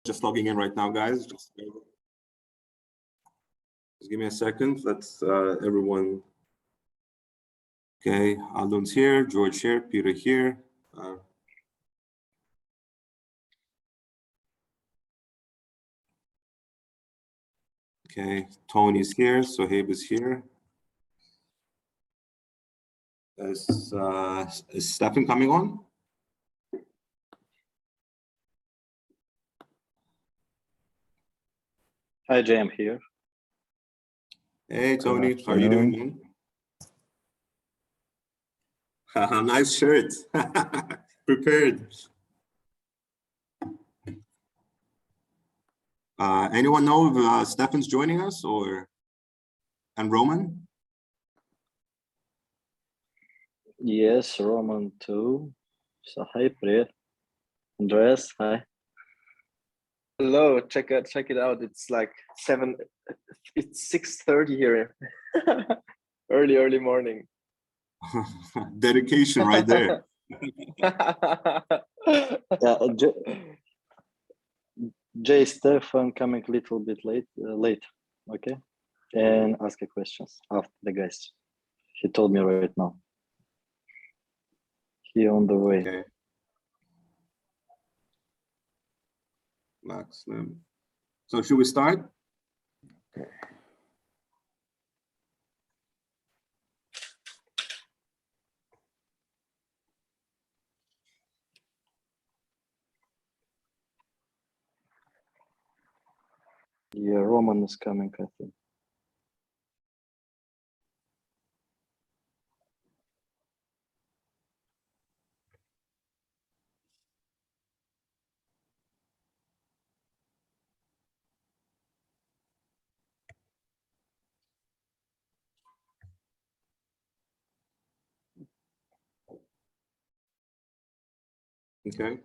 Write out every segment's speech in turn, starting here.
Just logging in right now, guys. Just give me a second. Let's everyone. Okay, Alun's here, George here, Peter here. Okay, Tony's here, Sohaib is here. Is Stefan coming on? Hi, Jay, I'm here. Hey, Tony, how are you doing, man? Nice shirt. Prepared. Anyone know if Stefan's joining us and Roman? Yes, Roman too. So hi, Priya. Andreas, hi. Hello, check it out. It's like 6:30 here. early morning. Dedication right there. Yeah, Jay, Stefan coming a little bit late, okay? And ask a questions after the guys. He told me right now. He on the way. Okay. Max Slim. So should we start? Okay. Yeah, Roman is coming, I think. Okay.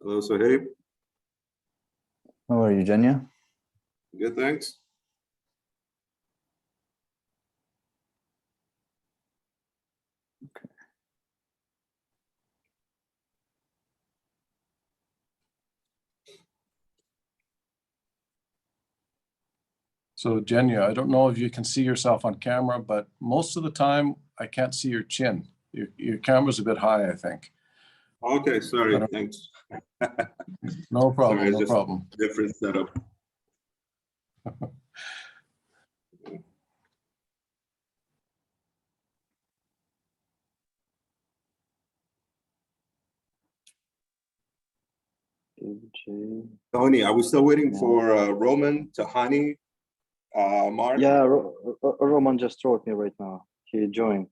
Hello, Sohaib. How are you, Jenya? Good, thanks. Okay. So Jenya, I don't know if you can see yourself on camera, but most of the time I can't see your chin. Your camera's a bit high, I think. Okay, sorry, thanks. No problem, Sorry, no just problem. different setup. Tony, are we still waiting for Roman, Tahani, Mark? Yeah, Roman just wrote me right now. He joined.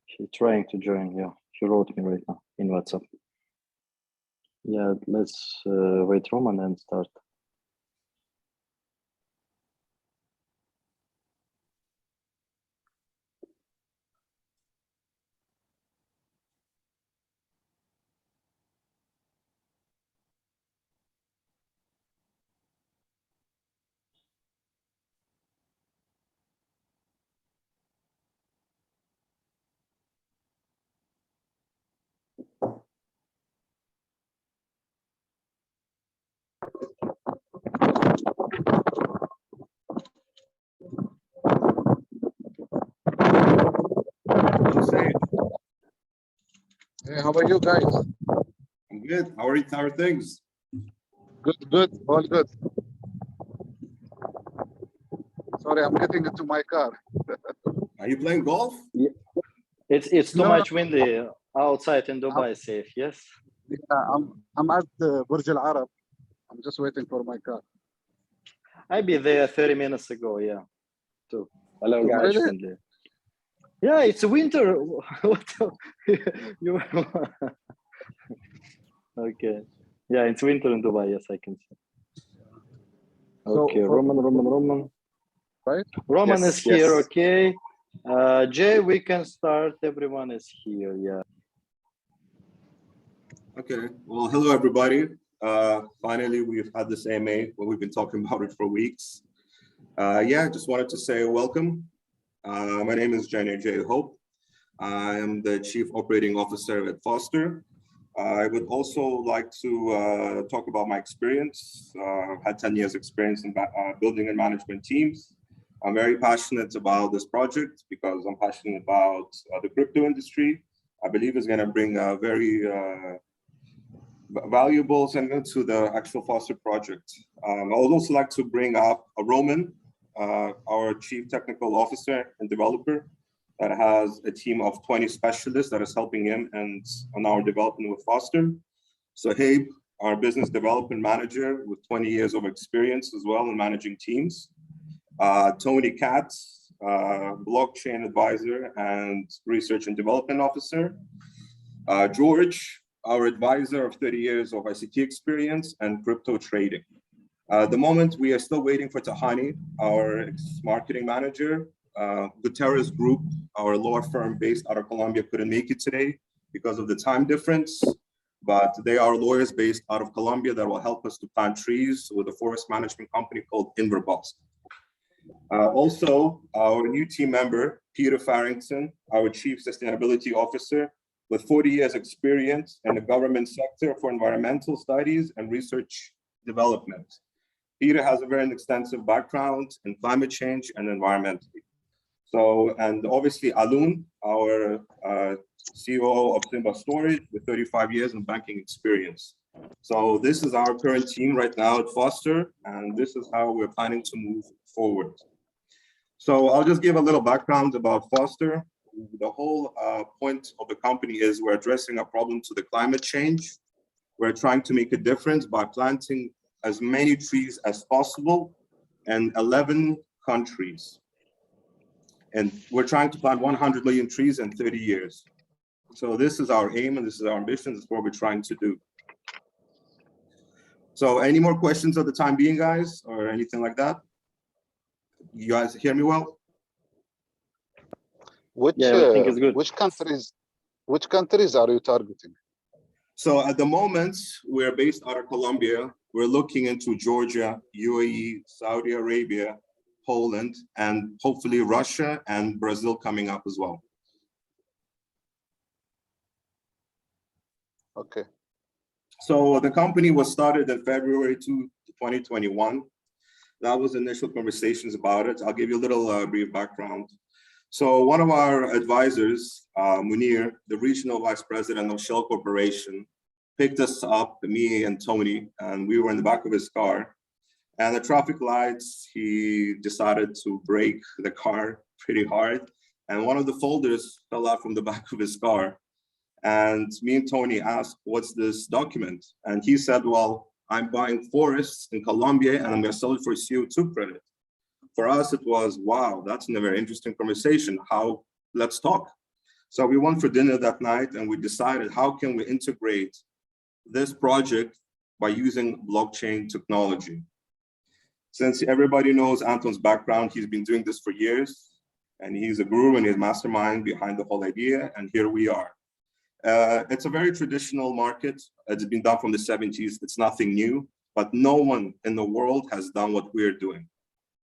He's trying to join. Yeah, he wrote me right now in WhatsApp. Yeah, let's wait Roman and start. Hey, how are you guys? I'm good. How are things? Good, all good. Sorry, I'm getting into my car. Are you playing golf? Yeah. It's too No. much windy outside in Dubai. Safe, yes. Yeah, I'm at Burj Al Arab. I'm just waiting for my car. I be there 30 minutes ago. Yeah, too. Hello, Too guys. much windy. Yeah, it's winter. What? You? Okay. Yeah, it's winter in Dubai. Yes, I can see. Okay, So, Roman. right? Roman Yes, is here. yes. Okay. Jay, we can start. Everyone is here. Yeah. Okay. Well, hello, everybody. Finally, we've had this AMA. Well, we've been talking about it for weeks. Yeah, just wanted to say welcome. My name is Jenny J. Hope. I am the Chief Operating Officer at Foster. I would also like to talk about my experience. I've had 10 years experience in building and management teams. I'm very passionate about this project because I'm passionate about the crypto industry. I believe it's going to bring a very valuable segment to the actual Foster project. I would also like to bring up Roman, our Chief Technical Officer and developer, that has a team of 20 specialists that is helping him and on our development with Foster. Sohaib, our business development manager with 20 years of experience as well in managing teams. Tony Katz, blockchain advisor and research and development officer. George, our advisor of 30 years of ICT experience and crypto trading. At the moment, we are still waiting for Tahani, our marketing manager. Gutierrez Group, our law firm based out of Colombia, couldn't make it today because of the time difference, but they are lawyers based out of Colombia that will help us to plant trees with a forest management company called Inverbos. Also, our new team member, Peter Farrington, our Chief Sustainability Officer, with 40 years experience in the government sector for environmental studies and research development. Peter has a very extensive background in climate change and environmental. So, and obviously Alun, our COO of Simba Storage with 35 years in banking experience. So this is our current team right now at Foster, and this is how we're planning to move forward. So I'll just give a little background about Foster. The whole point of the company is we're addressing a problem to the climate change. We're trying to make a difference by planting as many trees as possible in 11 countries. And we're trying to plant 100 million trees in 30 years. So this is our aim and this is our ambition. This is what we're trying to do. So any more questions at the time being, guys, or anything like that? You guys hear me well? I think it's good. Which countries are you targeting? So at the moment, we're based out of Colombia. We're looking into Georgia, UAE, Saudi Arabia, Poland, and hopefully Russia and Brazil coming up as well. Okay. So the company was started in February 2021. That was initial conversations about it. I'll give you a little brief background. So one of our advisors, Munir, the regional vice president of Shell Corporation, picked us up, me and Tony, and we were in the back of his car. And the traffic lights, he decided to brake the car pretty hard. And one of the folders fell out from the back of his car. And me and Tony asked, what's this document? And he said, well, I'm buying forests in Colombia and I'm gonna sell it for CO2 credit. For us, it was, wow, that's a very interesting conversation. Let's talk. So we went for dinner that night and we decided, how can we integrate this project by using blockchain technology? Since everybody knows Anton's background, he's been doing this for years, and he's a guru and he's a mastermind behind the whole idea, and here we are. It's a very traditional market. It's been done from the 70s. It's nothing new, but no one in the world has done what we're doing.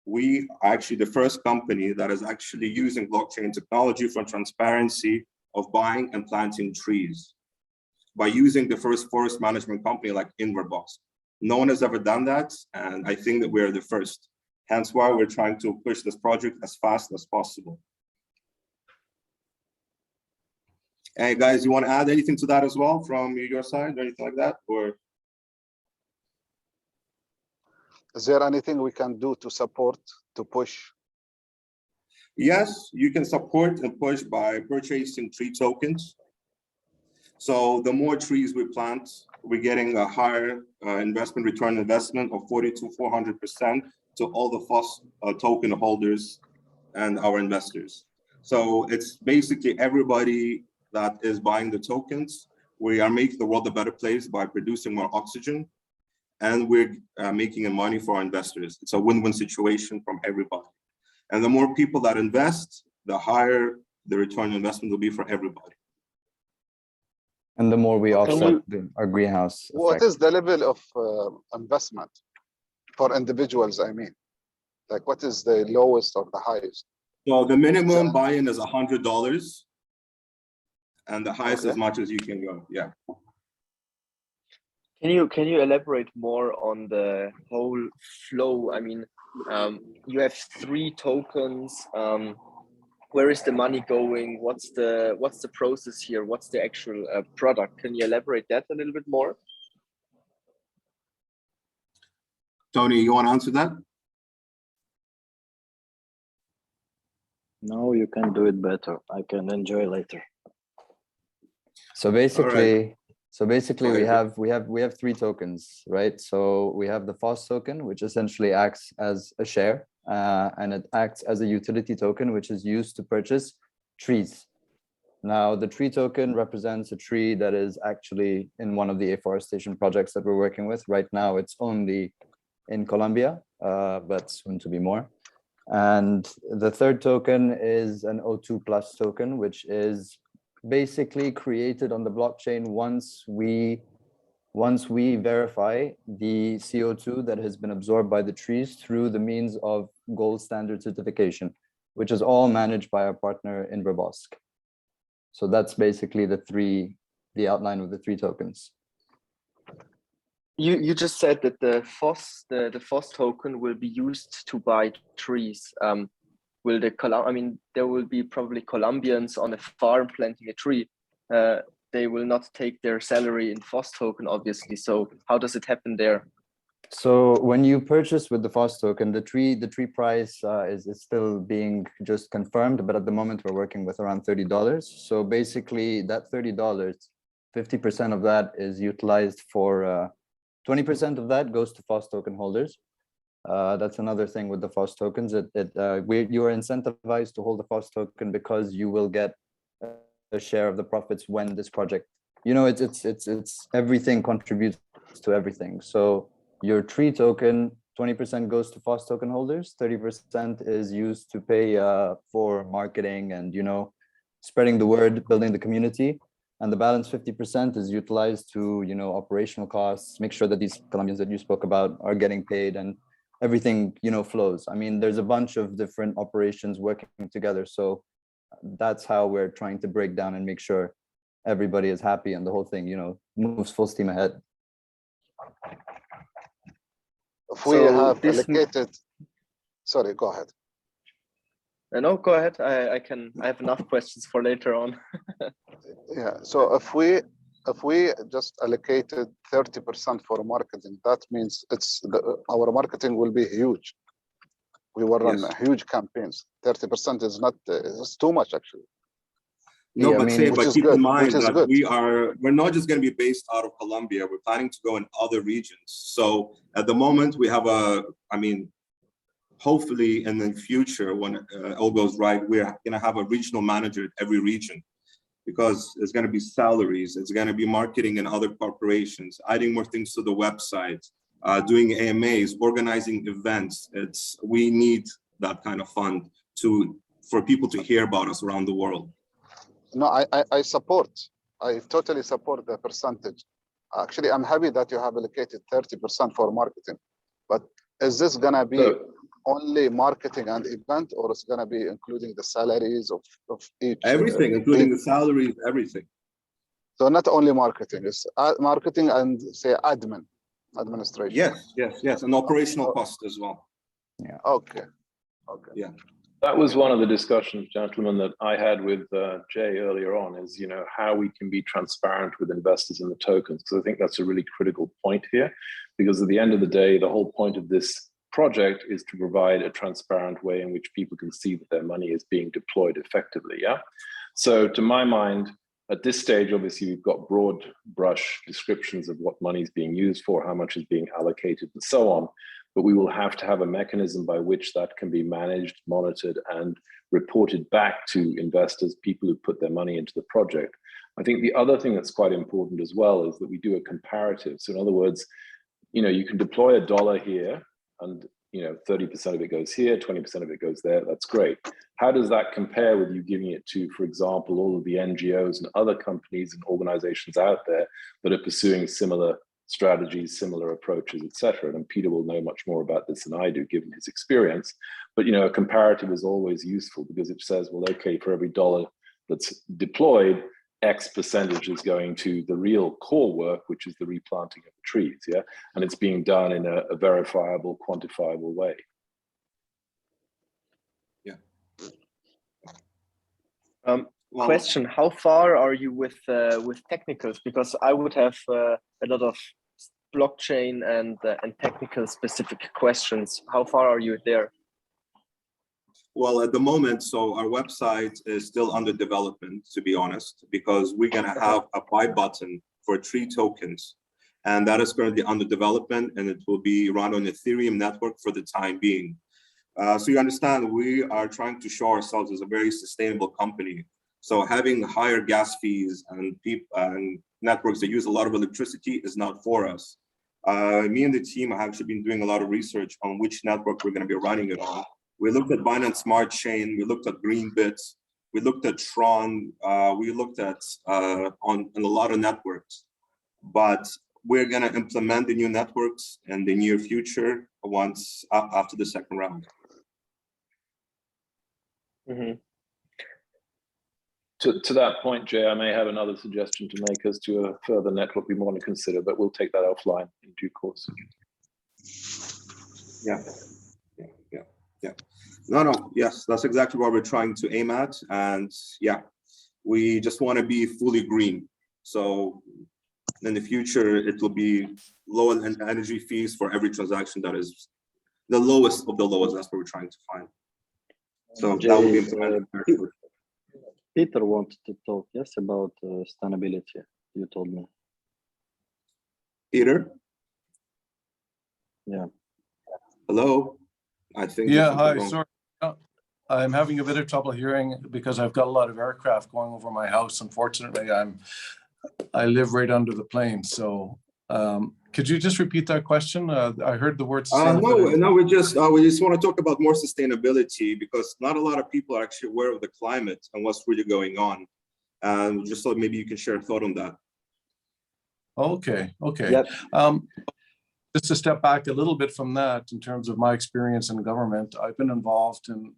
We are actually the first company that is actually using blockchain technology for transparency of buying and planting trees by using the first forest management company like Inverbos. No one has ever done that, and I think that we're the first. Hence why we're trying to push this project as fast as possible. Hey guys, you want to add anything to that as well from your side or anything like that? Or Is there anything we can do to support, to push? yes, you can support and push by purchasing tree tokens. So the more trees we plant, we're getting a higher investment return investment of 40 to 400% to all the FOSS token holders and our investors. So it's basically everybody that is buying the tokens. We are making the world a better place by producing more oxygen, and we're making money for our investors. It's a win-win situation from everybody. And the more people that invest, the higher the return on investment will be for everybody. And the more we offset our greenhouse What effect. is the level of investment for individuals, I mean? Like what is the lowest or the highest? So the minimum buy-in is $100, and the highest Okay. as much as you can go. Yeah. Can you elaborate more on the whole flow? I mean, you have 3 tokens. Where is the money going? What's the process here? What's the actual product? Can you elaborate that a little bit more? Tony, you want to answer that? No, you can do it better. I can enjoy later. So basically, Go we ahead. have 3 tokens, right? So we have the FOSS token, which essentially acts as a share, and it acts as a utility token, which is used to purchase trees. Now, the tree token represents a tree that is actually in one of the afforestation projects that we're working with. Right now, it's only in Colombia, but soon to be more. And the third token is an O2 plus token, which is basically created on the blockchain once we verify the CO2 that has been absorbed by the trees through the means of gold standard certification, which is all managed by our partner Inverbosk. So that's basically the outline of the 3 tokens. You just said that the FOSS token will be used to buy trees. Will there will be probably Colombians on a farm planting a tree. They will not take their salary in FOSS token, obviously. So how does it happen there? So when you purchase with the FOSS token, the tree price is still being just confirmed, but at the moment we're working with around $30. So basically that $30, 50% of that is utilized for 20% of that goes to FOSS token holders. That's another thing with the FOSS tokens. You are incentivized to hold the FOSS token because you will get a share of the profits when this project, it's everything contributes to everything. So your tree token, 20% goes to FOSS token holders, 30% is used to pay for marketing and, spreading the word, building the community. And the balance 50% is utilized to, operational costs, make sure that these Colombians that you spoke about are getting paid and everything, flows. I mean, there's a bunch of different operations working together. So that's how we're trying to break down and make sure everybody is happy and the whole thing, moves full steam ahead. If we have allocated, sorry, go ahead. No, go ahead. I have enough questions for later on. Yeah, so if we just allocated 30% for marketing, that means our marketing will be huge. We will run huge campaigns. 30% is not, it's too much actually. No, Yeah, but keep in mind that good. we're not just going to be based out of Colombia. We're planning to go in other regions. So at the moment we have hopefully in the future, when all goes right, we're going to have a regional manager at every region, because it's going to be salaries, it's going to be marketing in other corporations, adding more things to the website, doing AMAs, organizing events. We need that kind of fund for people to hear about us around the world. No, I totally support the percentage. Actually, I'm happy that you have allocated 30% for marketing, but is this gonna be only marketing and event, or is gonna be including the salaries of each? Everything, including the salaries, everything. So not only marketing, it's marketing and say administration. Yes, and operational cost as well. Yeah. Okay. Yeah. That was one of the discussions, gentlemen, that I had with Jay earlier on, is, how we can be transparent with investors in the tokens. Because I think that's a really critical point here, because at the end of the day, the whole point of this project is to provide a transparent way in which people can see that their money is being deployed effectively. Yeah. So to my mind, at this stage, obviously, we've got broad brush descriptions of what money is being used for, how much is being allocated, and so on. But we will have to have a mechanism by which that can be managed, monitored, and reported back to investors, people who put their money into the project. I think the other thing that's quite important as well is that we do a comparative. So in other words, you can deploy $1 here and 30% of it goes here, 20% of it goes there. That's great. How does that compare with you giving it to, for example, all of the NGOs and other companies and organizations out there that are pursuing similar strategies, similar approaches, etc. And Peter will know much more about this than I do, given his experience. But a comparative is always useful because it says, well, okay, for every dollar that's deployed, X percentage is going to the real core work, which is the replanting of the trees, yeah? And it's being done in a verifiable, quantifiable way. Yeah. Well, question: how far are you with technicals? Because I would have a lot of blockchain and technical specific questions. How far are you there? Well, at the moment, so our website is still under development, to be honest, because we're going to have a buy button for tree tokens. And that is currently under development, and it will be run on Ethereum network for the time being. So you understand, we are trying to show ourselves as a very sustainable company. So having higher gas fees and networks that use a lot of electricity is not for us. Me and the team have actually been doing a lot of research on which network we're going to be running it on. We looked at Binance Smart Chain, we looked at Greenbit, we looked at Tron, we looked at on a lot of networks, but we're going to implement the new networks in the near future once after the second round. Mm-hmm. To that point, Jay, I may have another suggestion to make as to a further network we want to consider, but we'll take that offline in due course. Yeah. No, yes, that's exactly what we're trying to aim at. And yeah, we just want to be fully green. So in the future, it will be lower energy fees for every transaction that is the lowest of the lowest. That's what we're trying to find. So Jay, that will be implemented. Peter wanted to talk, yes, about sustainability, you told me. Peter? Yeah. Hello? I think. Yeah, hi, sorry. I'm having a bit of trouble hearing because I've got a lot of aircraft going over my house. Unfortunately, I live right under the plane. So could you just repeat that question? I heard the word sustainability. No, we just want to talk about more sustainability because not a lot of people are actually aware of the climate and what's really going on. And just so maybe you can share a thought on that. Okay. Yep. Just to step back a little bit from that, in terms of my experience in government, I've been involved in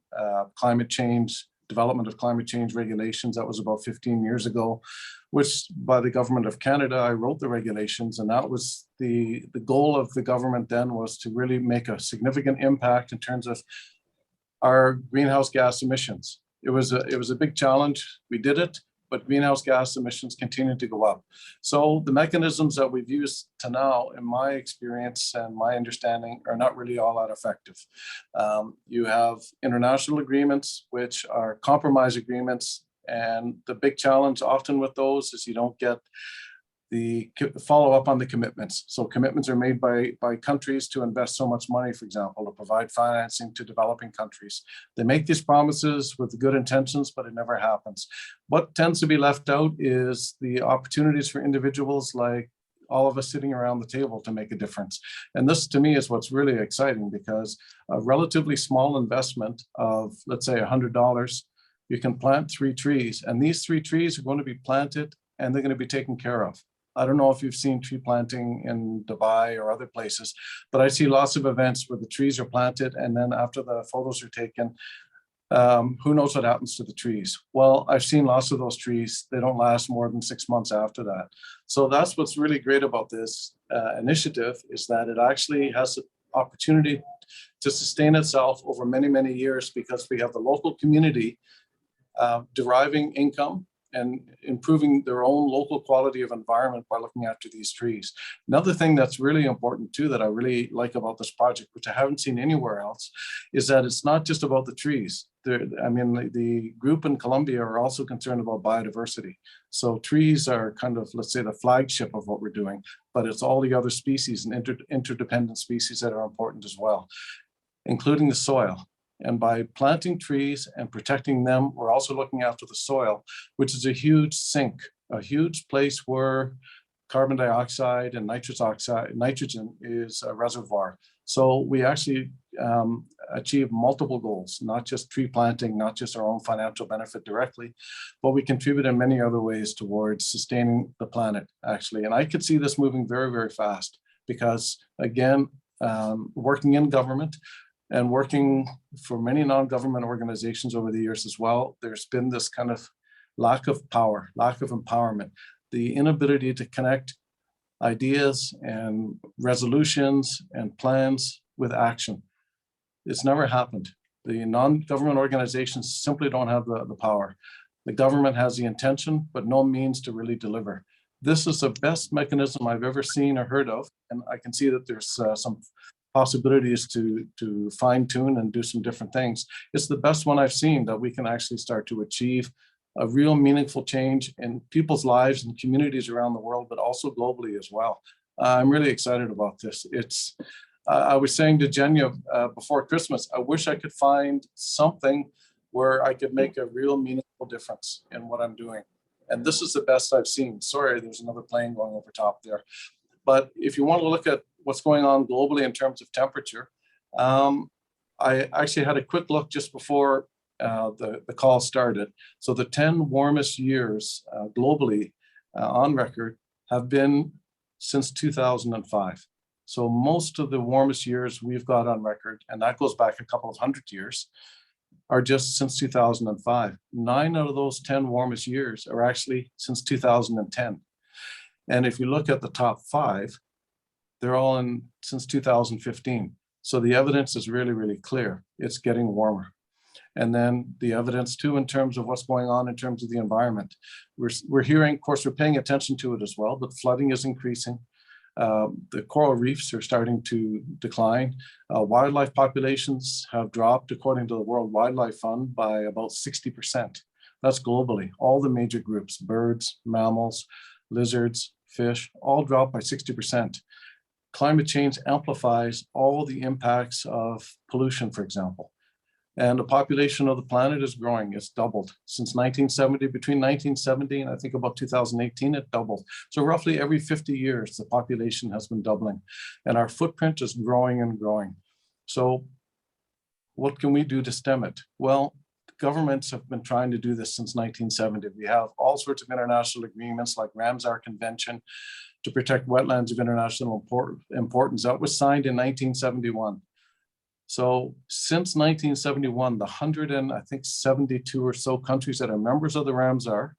climate change, development of climate change regulations. That was about 15 years ago, which by the government of Canada, I wrote the regulations, and that was the goal of the government then was to really make a significant impact in terms of our greenhouse gas emissions. It was a big challenge. We did it, but greenhouse gas emissions continue to go up. So the mechanisms that we've used to now, in my experience and my understanding, are not really all that effective. You have international agreements, which are compromise agreements. And the big challenge often with those is you don't get the follow up on the commitments. So commitments are made by countries to invest so much money, for example, to provide financing to developing countries. They make these promises with good intentions, but it never happens. What tends to be left out is the opportunities for individuals like all of us sitting around the table to make a difference. And this to me is what's really exciting, because a relatively small investment of, let's say, $100, you can plant 3 trees, and these 3 trees are going to be planted and they're going to be taken care of. I don't know if you've seen tree planting in Dubai or other places, but I see lots of events where the trees are planted, and then after the photos are taken, who knows what happens to the trees? Well, I've seen lots of those trees. They don't last more than 6 months after that. So that's what's really great about this initiative, is that it actually has the opportunity to sustain itself over many, many years, because we have the local community deriving income and improving their own local quality of environment by looking after these trees. Another thing that's really important too, that I really like about this project, which I haven't seen anywhere else, is that it's not just about the trees. The group in Colombia are also concerned about biodiversity. So trees are kind of, let's say, the flagship of what we're doing, but it's all the other species and interdependent species that are important as well, including the soil. And by planting trees and protecting them, we're also looking after the soil, which is a huge sink, a huge place where carbon dioxide and nitrogen is a reservoir. So we actually achieve multiple goals, not just tree planting, not just our own financial benefit directly, but we contribute in many other ways towards sustaining the planet, actually. And I could see this moving very, very fast because, again, working in government and working for many non-government organizations over the years as well, there's been this kind of lack of power, lack of empowerment, the inability to connect ideas and resolutions and plans with action. It's never happened. The non-government organizations simply don't have the power. The government has the intention, but no means to really deliver. This is the best mechanism I've ever seen or heard of, and I can see that there's some possibilities to fine tune and do some different things. It's the best one I've seen that we can actually start to achieve a real meaningful change in people's lives and communities around the world, but also globally as well. I'm really excited about this. I was saying to Jenya before Christmas, I wish I could find something where I could make a real meaningful difference in what I'm doing. And this is the best I've seen. Sorry, there's another plane going over top there. But if you want to look at what's going on globally in terms of temperature, I actually had a quick look just before the call started. So the 10 warmest years globally on record have been since 2005. So most of the warmest years we've got on record, and that goes back a couple of hundred years, are just since 2005. 9 out of those 10 warmest years are actually since 2010. And if you look at the top 5, they're all in since 2015. So the evidence is really, really clear. It's getting warmer. And then the evidence too, in terms of what's going on in terms of the environment. We're hearing, of course, we're paying attention to it as well, but flooding is increasing. The coral reefs are starting to decline. Wildlife populations have dropped, according to the World Wildlife Fund, by about 60%. That's globally. All the major groups, birds, mammals, lizards, fish, all dropped by 60%. Climate change amplifies all the impacts of pollution, for example. And the population of the planet is growing. It's doubled since 1970. Between 1970 and I think about 2018, it doubled. So roughly every 50 years, the population has been doubling, and our footprint is growing and growing. So what can we do to stem it? Well, governments have been trying to do this since 1970. We have all sorts of international agreements like Ramsar Convention to protect wetlands of international importance. That was signed in 1971. So since 1971, the 172 or so countries that are members of the Ramsar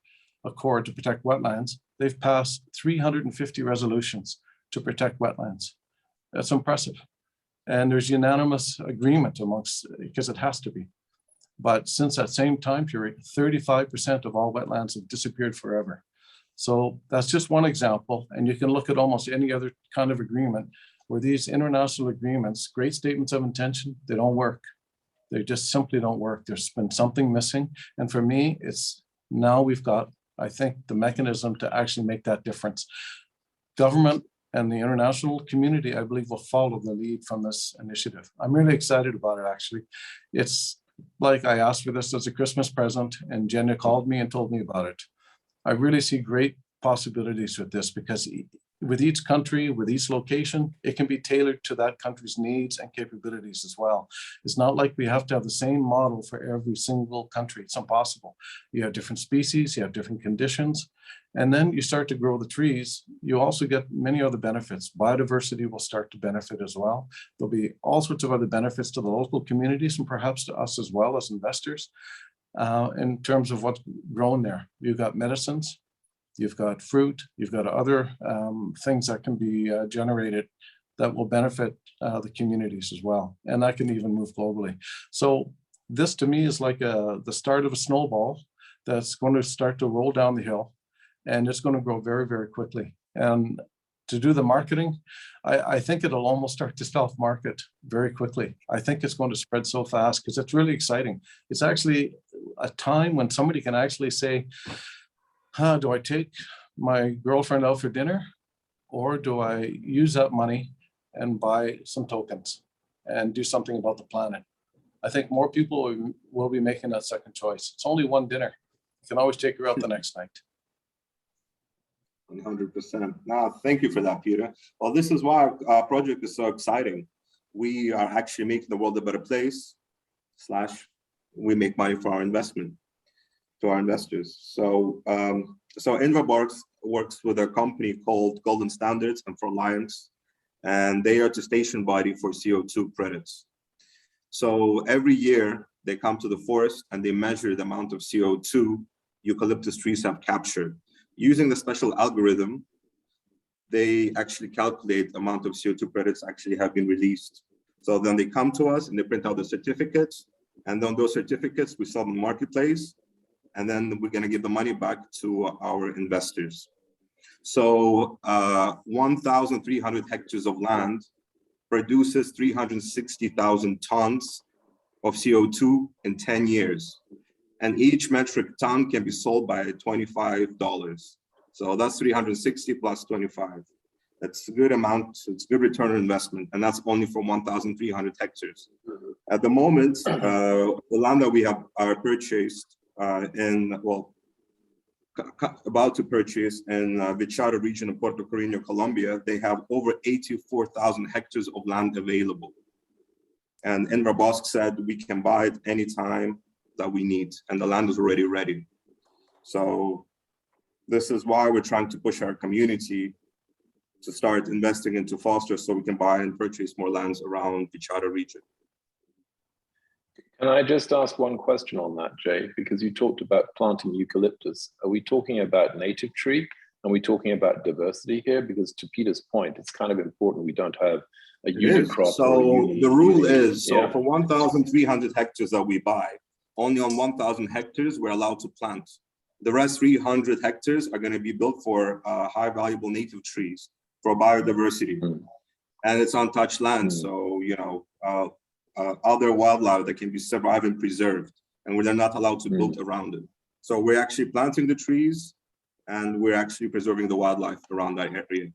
Accord to protect wetlands, they've passed 350 resolutions to protect wetlands. That's impressive. And there's unanimous agreement amongst, because it has to be. But since that same time period, 35% of all wetlands have disappeared forever. So that's just one example. And you can look at almost any other kind of agreement where these international agreements, great statements of intention, they don't work. They just simply don't work. There's been something missing. And for me, it's now we've got, I think, the mechanism to actually make that difference. Government and the international community, I believe, will follow the lead from this initiative. I'm really excited about it, actually. It's like I asked for this as a Christmas present, and Jenya called me and told me about it. I really see great possibilities with this because with each country, with each location, it can be tailored to that country's needs and capabilities as well. It's not like we have to have the same model for every single country. It's impossible. You have different species, you have different conditions, and then you start to grow the trees. You also get many other benefits. Biodiversity will start to benefit as well. There'll be all sorts of other benefits to the local communities and perhaps to us as well as investors in terms of what's grown there. You've got medicines, you've got fruit, you've got other things that can be generated that will benefit the communities as well. And that can even move globally. So this to me is like the start of a snowball that's going to start to roll down the hill, and it's going to grow very, very quickly. And to do the marketing, I think it'll almost start to self-market very quickly. I think it's going to spread so fast because it's really exciting. It's actually a time when somebody can actually say, do I take my girlfriend out for dinner, or do I use that money and buy some tokens and do something about the planet? I think more people will be making that second choice. It's only one dinner. You can always take her out the next night. 100%. No, thank you for that, Peter. Well, this is why our project is so exciting. we are actually making the world a better place, / we make money for our investment, to our investors. So, so Inverbox works with a company called Golden Standards and for Alliance, and they are the station body for CO2 credits. So every year they come to the forest and they measure the amount of CO2 eucalyptus trees have captured. Using the special algorithm, they actually calculate the amount of CO2 credits actually have been released. So then they come to us and they print out the certificates, and then those certificates we sell in the marketplace, and then we're gonna give the money back to our investors. So 1,300 hectares of land produces 360,000 tons of CO2 in 10 years. And each metric ton can be sold by $25. So that's 360 plus 25. That's a good amount. It's a good return on investment. And that's only for 1,300 hectares. At the moment, the land that we have purchased about to purchase in Vichada region of Puerto Carreño, Colombia, they have over 84,000 hectares of land available. And Inverbosk said we can buy it anytime that we need, and the land is already ready. So this is why we're trying to push our community to start investing into Foster so we can buy and purchase more lands around Vichada region. Can I just ask one question on that, Jay? Because you talked about planting eucalyptus. Are we talking about native tree? Are we talking about diversity here? Because to Peter's point, it's kind of important we don't have a unit crop. So the rule is, so for 1,300 hectares that we buy, only on 1,000 hectares we're allowed to plant. The rest 300 hectares are going to be built for high valuable native trees for biodiversity. And it's untouched land. So, you know, other wildlife that can be survived and preserved, and we're not allowed to build around it. So we're actually planting the trees and we're actually preserving the wildlife around that area.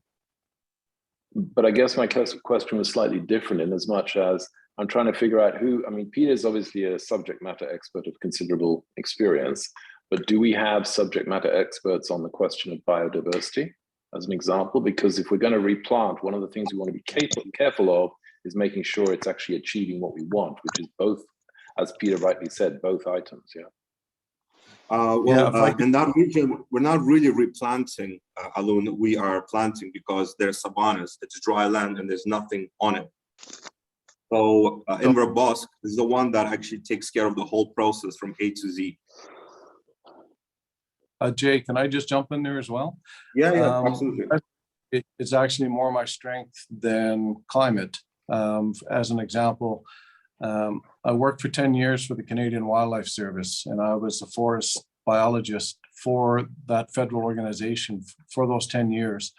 But I guess my question was slightly different in as much as I'm trying to figure out who, I mean, Peter's obviously a subject matter expert of considerable experience, but do we have subject matter experts on the question of biodiversity as an example? Because if we're going to replant, one of the things we want to be careful of is making sure it's actually achieving what we want, which is both, as Peter rightly said, both items, yeah. In that region, we're not really replanting, Alun. We are planting because there's savannas, it's dry land, and there's nothing on it. So Inverbosk is the one that actually takes care of the whole process from A to Z. Jay, can I just jump in there as well? Yeah, absolutely. It's actually more my strength than climate. As an example, I worked for 10 years for the Canadian Wildlife Service, and I was a forest biologist for that federal organization for those 10 years.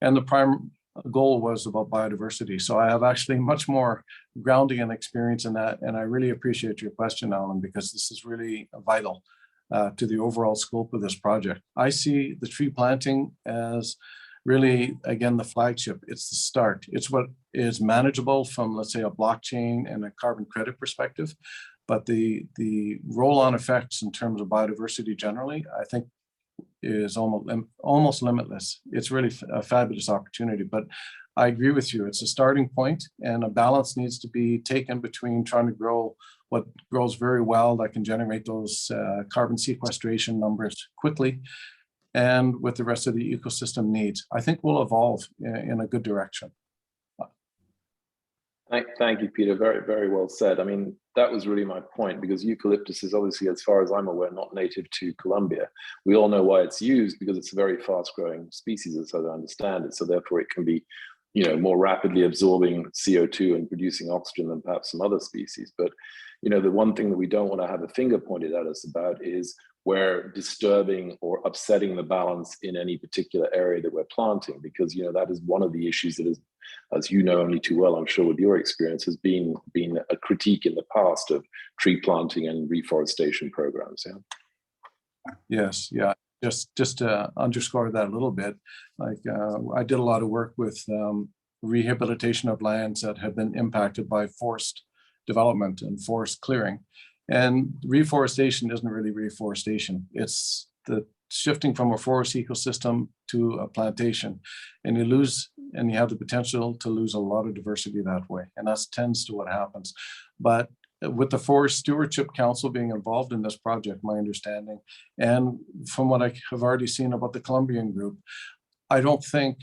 And the prime goal was about biodiversity. So I have actually much more grounding and experience in that. And I really appreciate your question, Alan, because this is really vital to the overall scope of this project. I see the tree planting as really, again, the flagship. It's the start. It's what is manageable from, let's say, a blockchain and a carbon credit perspective. But the roll-on effects in terms of biodiversity generally, I think, is almost limitless. It's really a fabulous opportunity. But I agree with you. It's a starting point, and a balance needs to be taken between trying to grow what grows very well that can generate those carbon sequestration numbers quickly, and with the rest of the ecosystem needs. I think we'll evolve in a good direction. Thank you, Peter. Very, very well said. I mean, that was really my point, because eucalyptus is obviously, as far as I'm aware, not native to Colombia. We all know why it's used, because it's a very fast-growing species, as I understand it. So therefore, it can be, you know, more rapidly absorbing CO2 and producing oxygen than perhaps some other species. But, you know, the one thing that we don't want to have a finger pointed at us about is we're disturbing or upsetting the balance in any particular area that we're planting, because, you know, that is one of the issues that is, as you know only too well, I'm sure with your experience, has been a critique in the past of tree planting and reforestation programs. Yeah. Yes. Yeah. Just to underscore that a little bit, like I did a lot of work with rehabilitation of lands that have been impacted by forest development and forest clearing. And reforestation isn't really reforestation. It's the shifting from a forest ecosystem to a plantation, and you have the potential to lose a lot of diversity that way, and that tends to what happens. But with the Forest Stewardship Council being involved in this project, my understanding, and from what I have already seen about the Colombian group, I don't think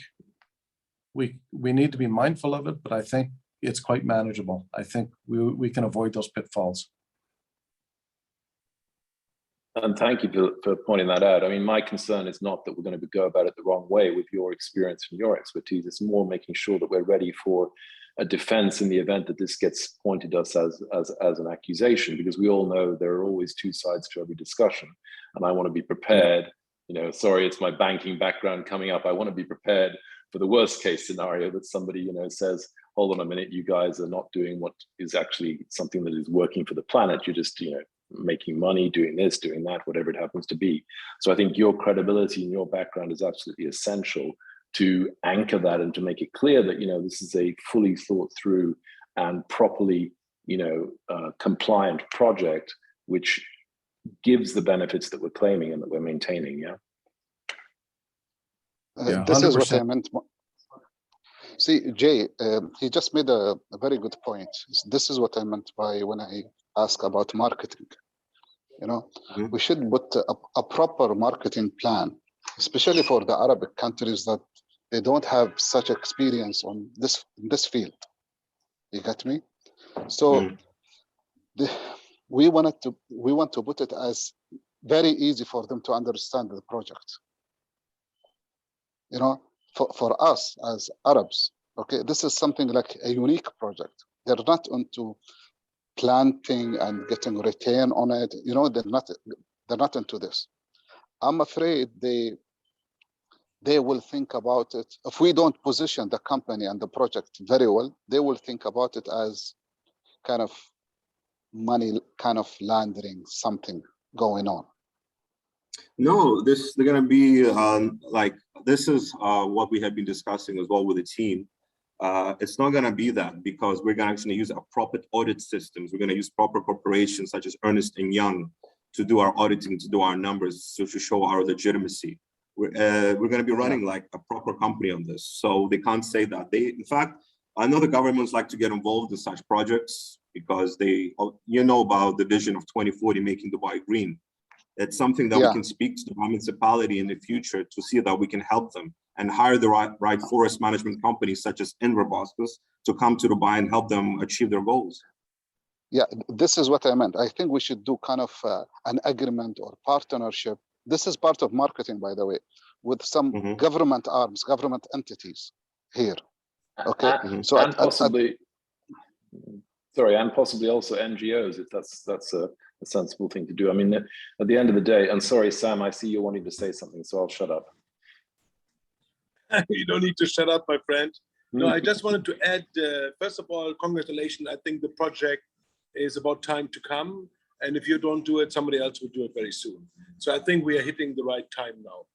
we need to be mindful of it, but I think it's quite manageable. I think we can avoid those pitfalls. And thank you for pointing that out. I mean, my concern is not that we're going to go about it the wrong way with your experience and your expertise. It's more making sure that we're ready for a defense in the event that this gets pointed us as an accusation, because we all know there are always two sides to every discussion. And I want to be prepared, you know, sorry, it's my banking background coming up. I want to be prepared for the worst case scenario that somebody, you know, says, hold on a minute, you guys are not doing what is actually something that is working for the planet. You're just, you know, making money, doing this, doing that, whatever it happens to be. So I think your credibility and your background is absolutely essential to anchor that and to make it clear that, you know, this is a fully thought through and properly, you know, compliant project, which gives the benefits that we're claiming and that we're maintaining. Yeah. This is what 100%. I meant. See, Jay, he just made a very good point. This is what I meant by when I ask about marketing. You know, we should put a proper marketing plan, especially for the Arabic countries that they don't have such experience on this field. You get me? So we want to put it as very easy for them to understand the project. You know, for us as Arabs, okay, this is something like a unique project. They're not into planting and getting return on it. You know, they're not into this. I'm afraid they will think about it. If we don't position the company and the project very well, they will think about it as kind of money, kind of laundering, something going on. No, they're going to be like, this is what we have been discussing as well with the team. It's not going to be that, because we're going to actually use our proper audit systems. We're going to use proper corporations such as Ernst & Young to do our auditing, to do our numbers, so to show our legitimacy. We're going to be running like a proper company on this. So they can't say that. In fact, I know the governments like to get involved in such projects because you know about the vision of 2040, making Dubai green. It's something that we can speak to the municipality in the future to see that we can help them and hire the right forest management companies such as Enverboscos to come to Dubai and help them achieve their goals. Yeah, this is what I meant. I think we should do kind of an agreement or partnership. This is part of marketing, by the way, with some government arms, government entities here. Okay, so and possibly, sorry, and possibly also NGOs, if that's a sensible thing to do. I mean, at the end of the day, and sorry, Sam, I see you wanting to say something, so I'll shut up. You don't need to shut up, my friend. No, I just wanted to add, first of all, congratulations. I think the project is about time to come. And if you don't do it, somebody else will do it very soon. So I think we are hitting the right time now.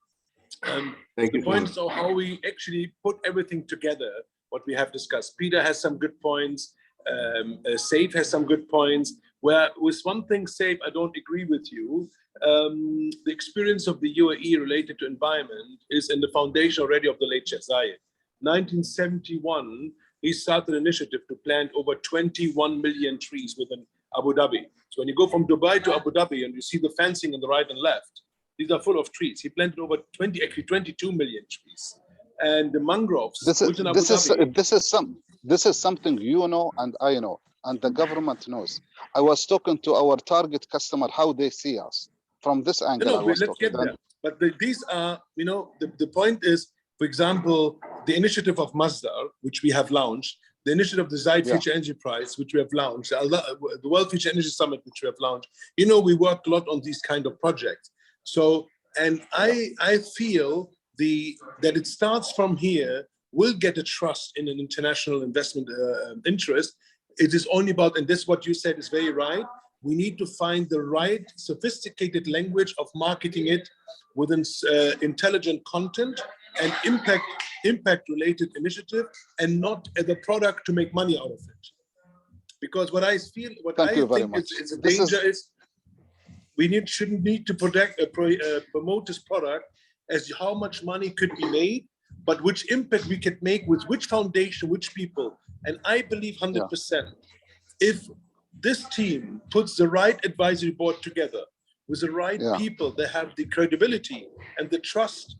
The point is how we actually put everything together, what we have discussed. Peter has some good points. Saif has some good points. Where with one thing, Saif, I don't agree with you. The experience of the UAE related to environment is in the foundation already of the late Sheikh Zayed. 1971, he started an initiative to plant over 21 million trees within Abu Dhabi. So when you go from Dubai to Abu Dhabi and you see the fencing on the right and left, these are full of trees. He planted over 22 million trees. And the mangroves. This is something you know and I know, and the government knows. I was talking to our target customer, how they see us. From this angle, no, let's get there. But these are, you know, the point is, for example, the initiative of Masdar, which we have launched, the initiative of the Zayed Future Energy Prize, which we have launched, the World Future Energy Summit, which we have launched. You know, we work a lot on these kind of projects. So, and I feel that it starts from here. We'll get a trust in an international investment interest. It is only about, and this what you said is very right. We need to find the right sophisticated language of marketing it within intelligent content and impact related initiative, and not as a product to make money out of it. Because what I feel, what I think is a danger is shouldn't need to promote this product as how much money could be made, but which impact we could make with which foundation, which people. And I believe 100%, if this team puts the right advisory board together with the right people that have the credibility and the trust,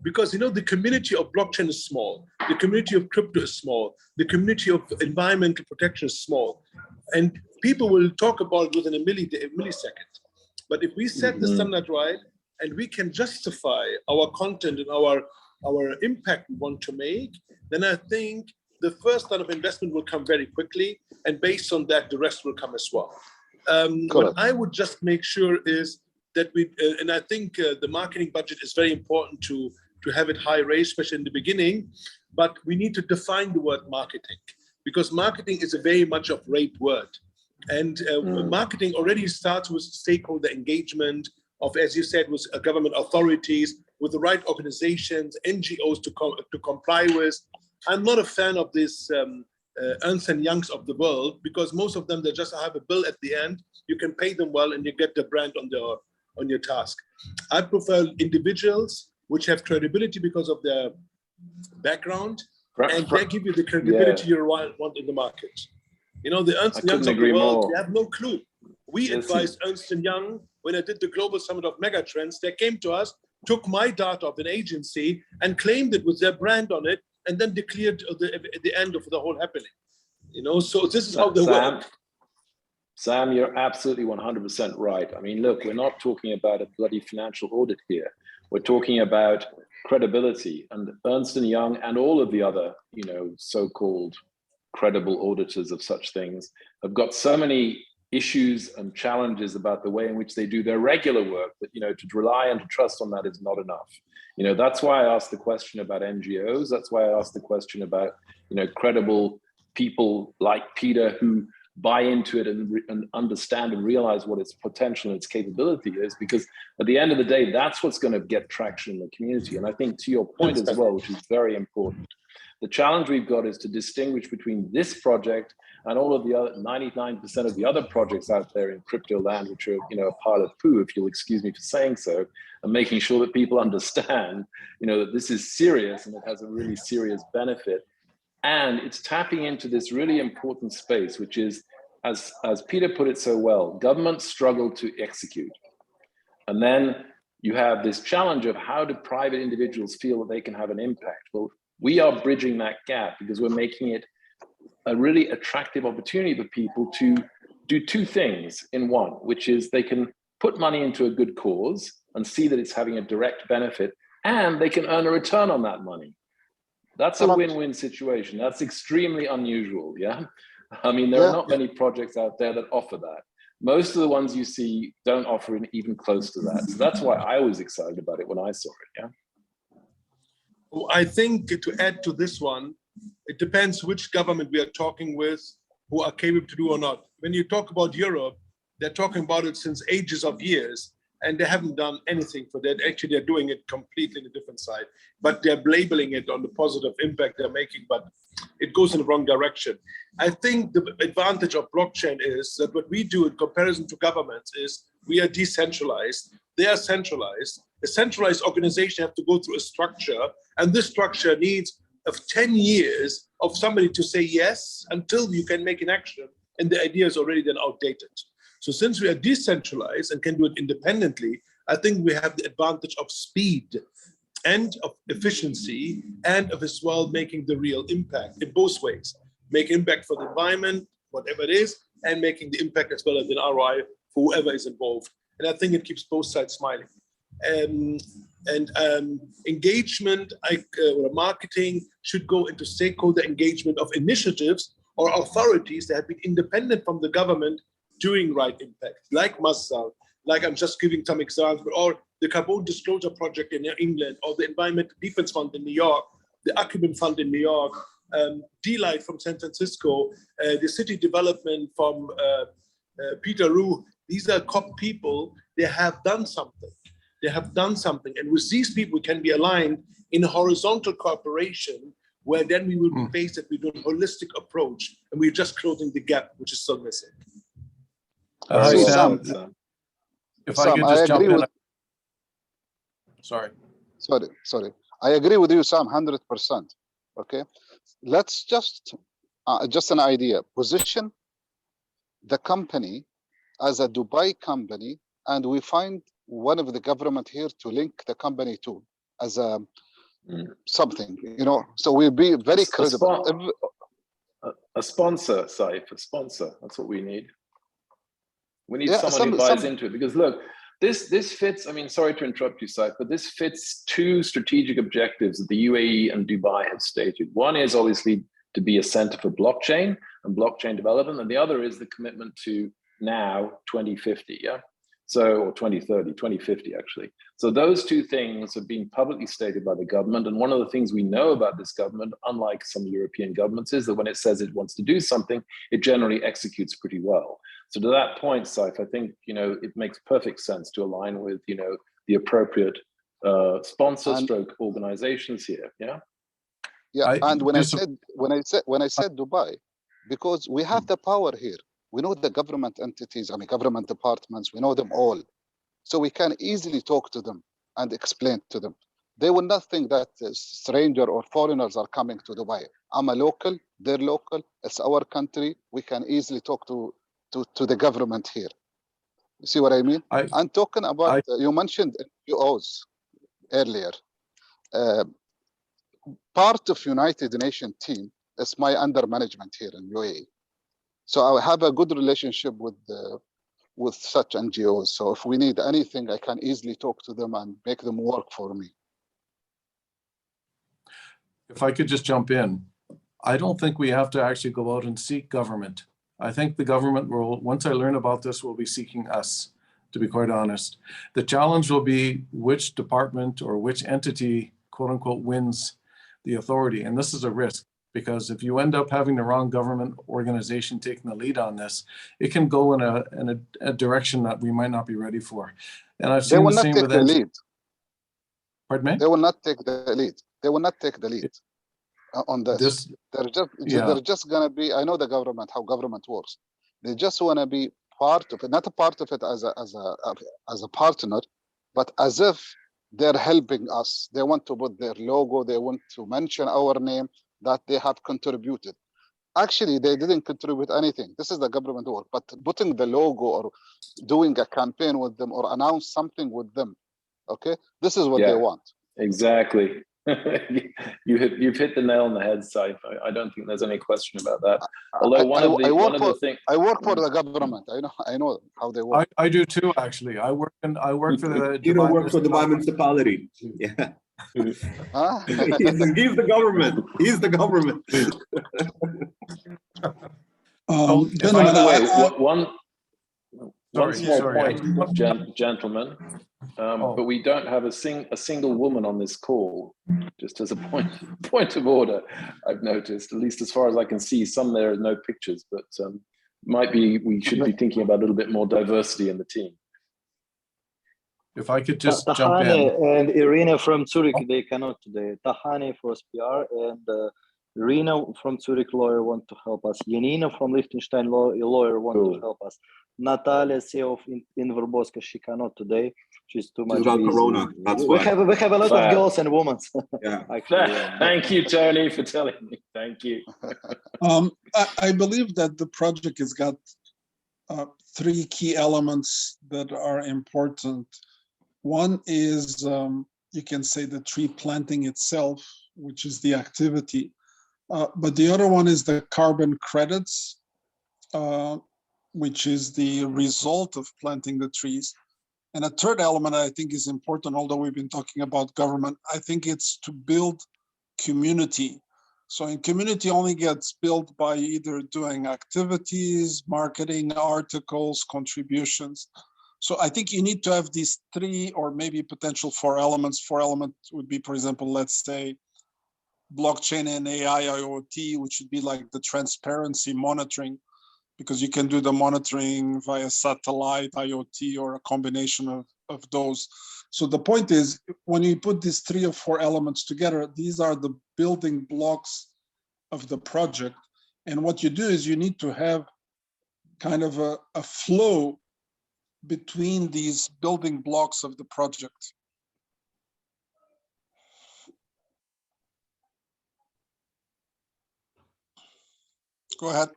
because the community of blockchain is small, the community of crypto is small, the community of environmental protection is small, and people will talk about it within a millisecond. But if we set the standard right, and we can justify our content and our impact we want to make, then I think the first round of investment will come very quickly, and based on that, the rest will come as well. What I would just make sure is that and I think the marketing budget is very important to have it high raised, especially in the beginning, but we need to define the word marketing, because marketing is a very much of rape word. And marketing already starts with stakeholder engagement, of, as you said, with government authorities, with the right organizations, NGOs to comply with. I'm not a fan of this Ernst & Youngs of the world, because most of them, they just have a bill at the end. You can pay them well and you get the brand on your task. I prefer individuals which have credibility because of their background, and they give you the credibility you want in the market. The Ernst & Youngs of the world, they have no clue. We advised Ernst & Young when I did the Global Summit of Megatrends. They came to us, took my data of an agency and claimed it with their brand on it, and then declared the end of the whole happening. So this is how they work. Sam, you're absolutely 100% right. I mean, look, we're not talking about a bloody financial audit here. We're talking about credibility, and Ernst & Young and all of the other, so-called credible auditors of such things have got so many issues and challenges about the way in which they do their regular work that, to rely and to trust on that is not enough. That's why I asked the question about NGOs. That's why I asked the question about, credible people like Peter who buy into it and understand and realize what its potential and its capability is, because at the end of the day, that's what's going to get traction in the community. And I think to your point as well, which is very important, the challenge we've got is to distinguish between this project and all of the other 99% of the other projects out there in crypto land, which are, a pile of poo, if you'll excuse me for saying so, and making sure that people understand, that this is serious and it has a really serious benefit. And it's tapping into this really important space, which is, as Peter put it so well, governments struggle to execute. And then you have this challenge of how do private individuals feel that they can have an impact? Well, we are bridging that gap because we're making it a really attractive opportunity for people to do two things in one, which is they can put money into a good cause and see that it's having a direct benefit, and they can earn a return on that money. That's a win-win situation. That's extremely unusual, yeah? I mean, there are not many projects out there that offer that. Most of the ones you see don't offer even close to that. So that's why I was excited about it when I saw it, yeah? I think to add to this one, it depends which government we are talking with, who are capable to do or not. When you talk about Europe, they're talking about it since ages of years, and they haven't done anything for that. Actually, they're doing it completely in a different side, but they're labeling it on the positive impact they're making, but it goes in the wrong direction. I think the advantage of blockchain is that what we do in comparison to governments is we are decentralized, they are centralized. A centralized organization have to go through a structure, and this structure needs of 10 years of somebody to say yes until you can make an action, and the idea is already then outdated. So since we are decentralized and can do it independently, I think we have the advantage of speed and of efficiency and of as well making the real impact in both ways. Make impact for the environment, whatever it is, and making the impact as well as an ROI for whoever is involved. And I think it keeps both sides smiling. Engagement or marketing should go into stakeholder engagement of initiatives or authorities that have been independent from the government doing right impact, like Masdar, like I'm just giving some examples, or the Carbon Disclosure Project in England, or the Environmental Defense Fund in New York, the Acumen Fund in New York, D-Light from San Francisco, the City Development from Peter Rue. These are COP people. They have done something. They have done something. And with these people, we can be aligned in a horizontal cooperation where then we will be based that we do a holistic approach and we're just closing the gap, which is still missing. Hi, Sam. If I Sam, could I just jump agree in. with. Sorry. Sorry. I agree with you, Sam, 100%. Okay, let's just an idea. Position the company as a Dubai company, and we find one of the government here to link the company to as a something, you know. So we'll be very credible. A sponsor, Saif, a sponsor. That's what we need. We need Yeah, someone who buys into it, because look, this fits. I mean, sorry to interrupt you, Saif, but this fits two strategic objectives that the UAE and Dubai have stated. One is obviously to be a center for blockchain and blockchain development, and the other is the commitment to now 2050, yeah? So, or 2030, 2050 actually. So those two things have been publicly stated by the government. And one of the things we know about this government, unlike some European governments, is that when it says it wants to do something, it generally executes pretty well. So to that point, Saif, I think, you know, it makes perfect sense to align with, you know, the appropriate sponsor stroke organizations here, yeah? Yeah, and when I said Dubai, because we have the power here. We know the government entities, I mean, government departments, we know them all. So we can easily talk to them and explain to them. They will not think that stranger or foreigners are coming to Dubai. I'm a local, they're local, it's our country. We can easily talk to the government here. You see what I mean? I'm talking about, you mentioned NGOs earlier. Part of United Nations team is my under management here in UAE. So I have a good relationship with such NGOs. So if we need anything, I can easily talk to them and make them work for me. If I could just jump in, I don't think we have to actually go out and seek government. I think the government will, once I learn about this, will be seeking us, to be quite honest. The challenge will be which department or which entity, quote unquote, wins the authority. And this is a risk, because if you end up having the wrong government organization taking the lead on this, it can go in a direction that we might not be ready for. And I've seen the same with the lead. Pardon me? They will not take the lead. They will not take the lead on this. They're just gonna be. I know the government, how government works. They just want to be part of it, not a part of it as a partner, but as if they're helping us. They want to put their logo. They want to mention our name, that they have contributed. Actually, they didn't contribute anything. This is the government work, but putting the logo or doing a campaign with them or announce something with them, okay? This is what they want. Exactly. You've hit the nail on the head, Saif. I don't think there's any question about that. Although I work for the government. I know how they work. I do too, actually. I work for the. You don't work for Dubai municipality. Yeah. He's the government. He's the government. By the way, one small point, gentlemen. But we don't have a single woman on this call. Just as a point of order, I've noticed, at least as far as I can see, some there are no pictures, but might be we should be thinking about a little bit more diversity in the team. If I could just jump Tahani in. and Irina from Zurich, they cannot today. Tahani for SPR and Irina from Zurich lawyer want to help us. Yanina from Liechtenstein lawyer want to help us. Natalia, CEO of Inverboska, she cannot today. She's too much busy. Corona. That's we have a lot of girls and women. Yeah. Thank you, Tony, for telling me. Thank you. I believe that the project has got three key elements that are important. One is, you can say, the tree planting itself, which is the activity. But the other one is the carbon credits, which is the result of planting the trees. And a third element I think is important, although we've been talking about government, I think it's to build community. So in community only gets built by either doing activities, marketing, articles, contributions. So I think you need to have these three or maybe potential four elements. Four elements would be, for example, let's say blockchain and AI IoT, which would be like the transparency monitoring, because you can do the monitoring via satellite, IoT, or a combination of those. So the point is, when you put these three or four elements together, these are the building blocks of the project. And what you do is you need to have kind of a flow between these building blocks of the project. Go ahead.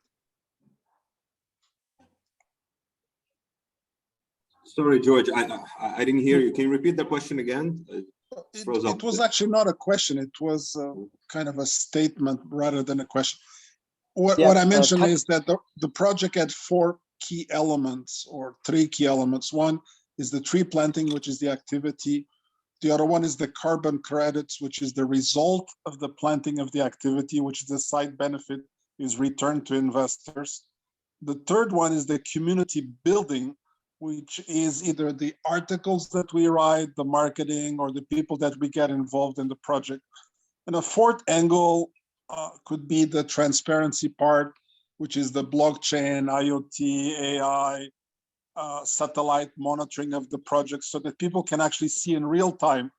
Sorry, George, I didn't hear you. Can you repeat the question again? Froze up. It was actually not a question. It was kind of a statement rather than a question. What I mentioned is that the project had 4 key elements or 3 key elements. One is the tree planting, which is the activity. The other one is the carbon credits, which is the result of the planting of the activity, which is the side benefit is returned to investors. The third one is the community building, which is either the articles that we write, the marketing, or the people that we get involved in the project. And a fourth angle could be the transparency part, which is the blockchain, IoT, AI, satellite monitoring of the project so that people can actually see in real time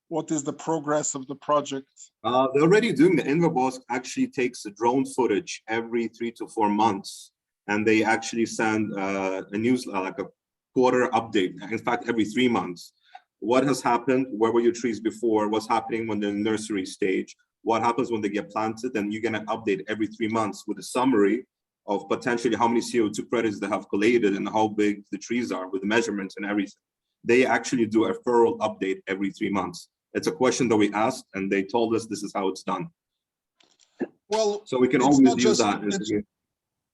what is the progress of the project. They're already doing the Invabosk actually takes drone footage every 3 to 4 months, and they actually send a news like a quarter update. In fact, every 3 months. What has happened? Where were your trees before? What's happening when they're in the nursery stage? What happens when they get planted? And you're going to update every 3 months with a summary of potentially how many CO2 credits they have collated and how big the trees are with the measurements and everything. They actually do a thorough update every 3 months. It's a question that we asked, and they told us this is how it's done. Well, so we can it's always not use just, that.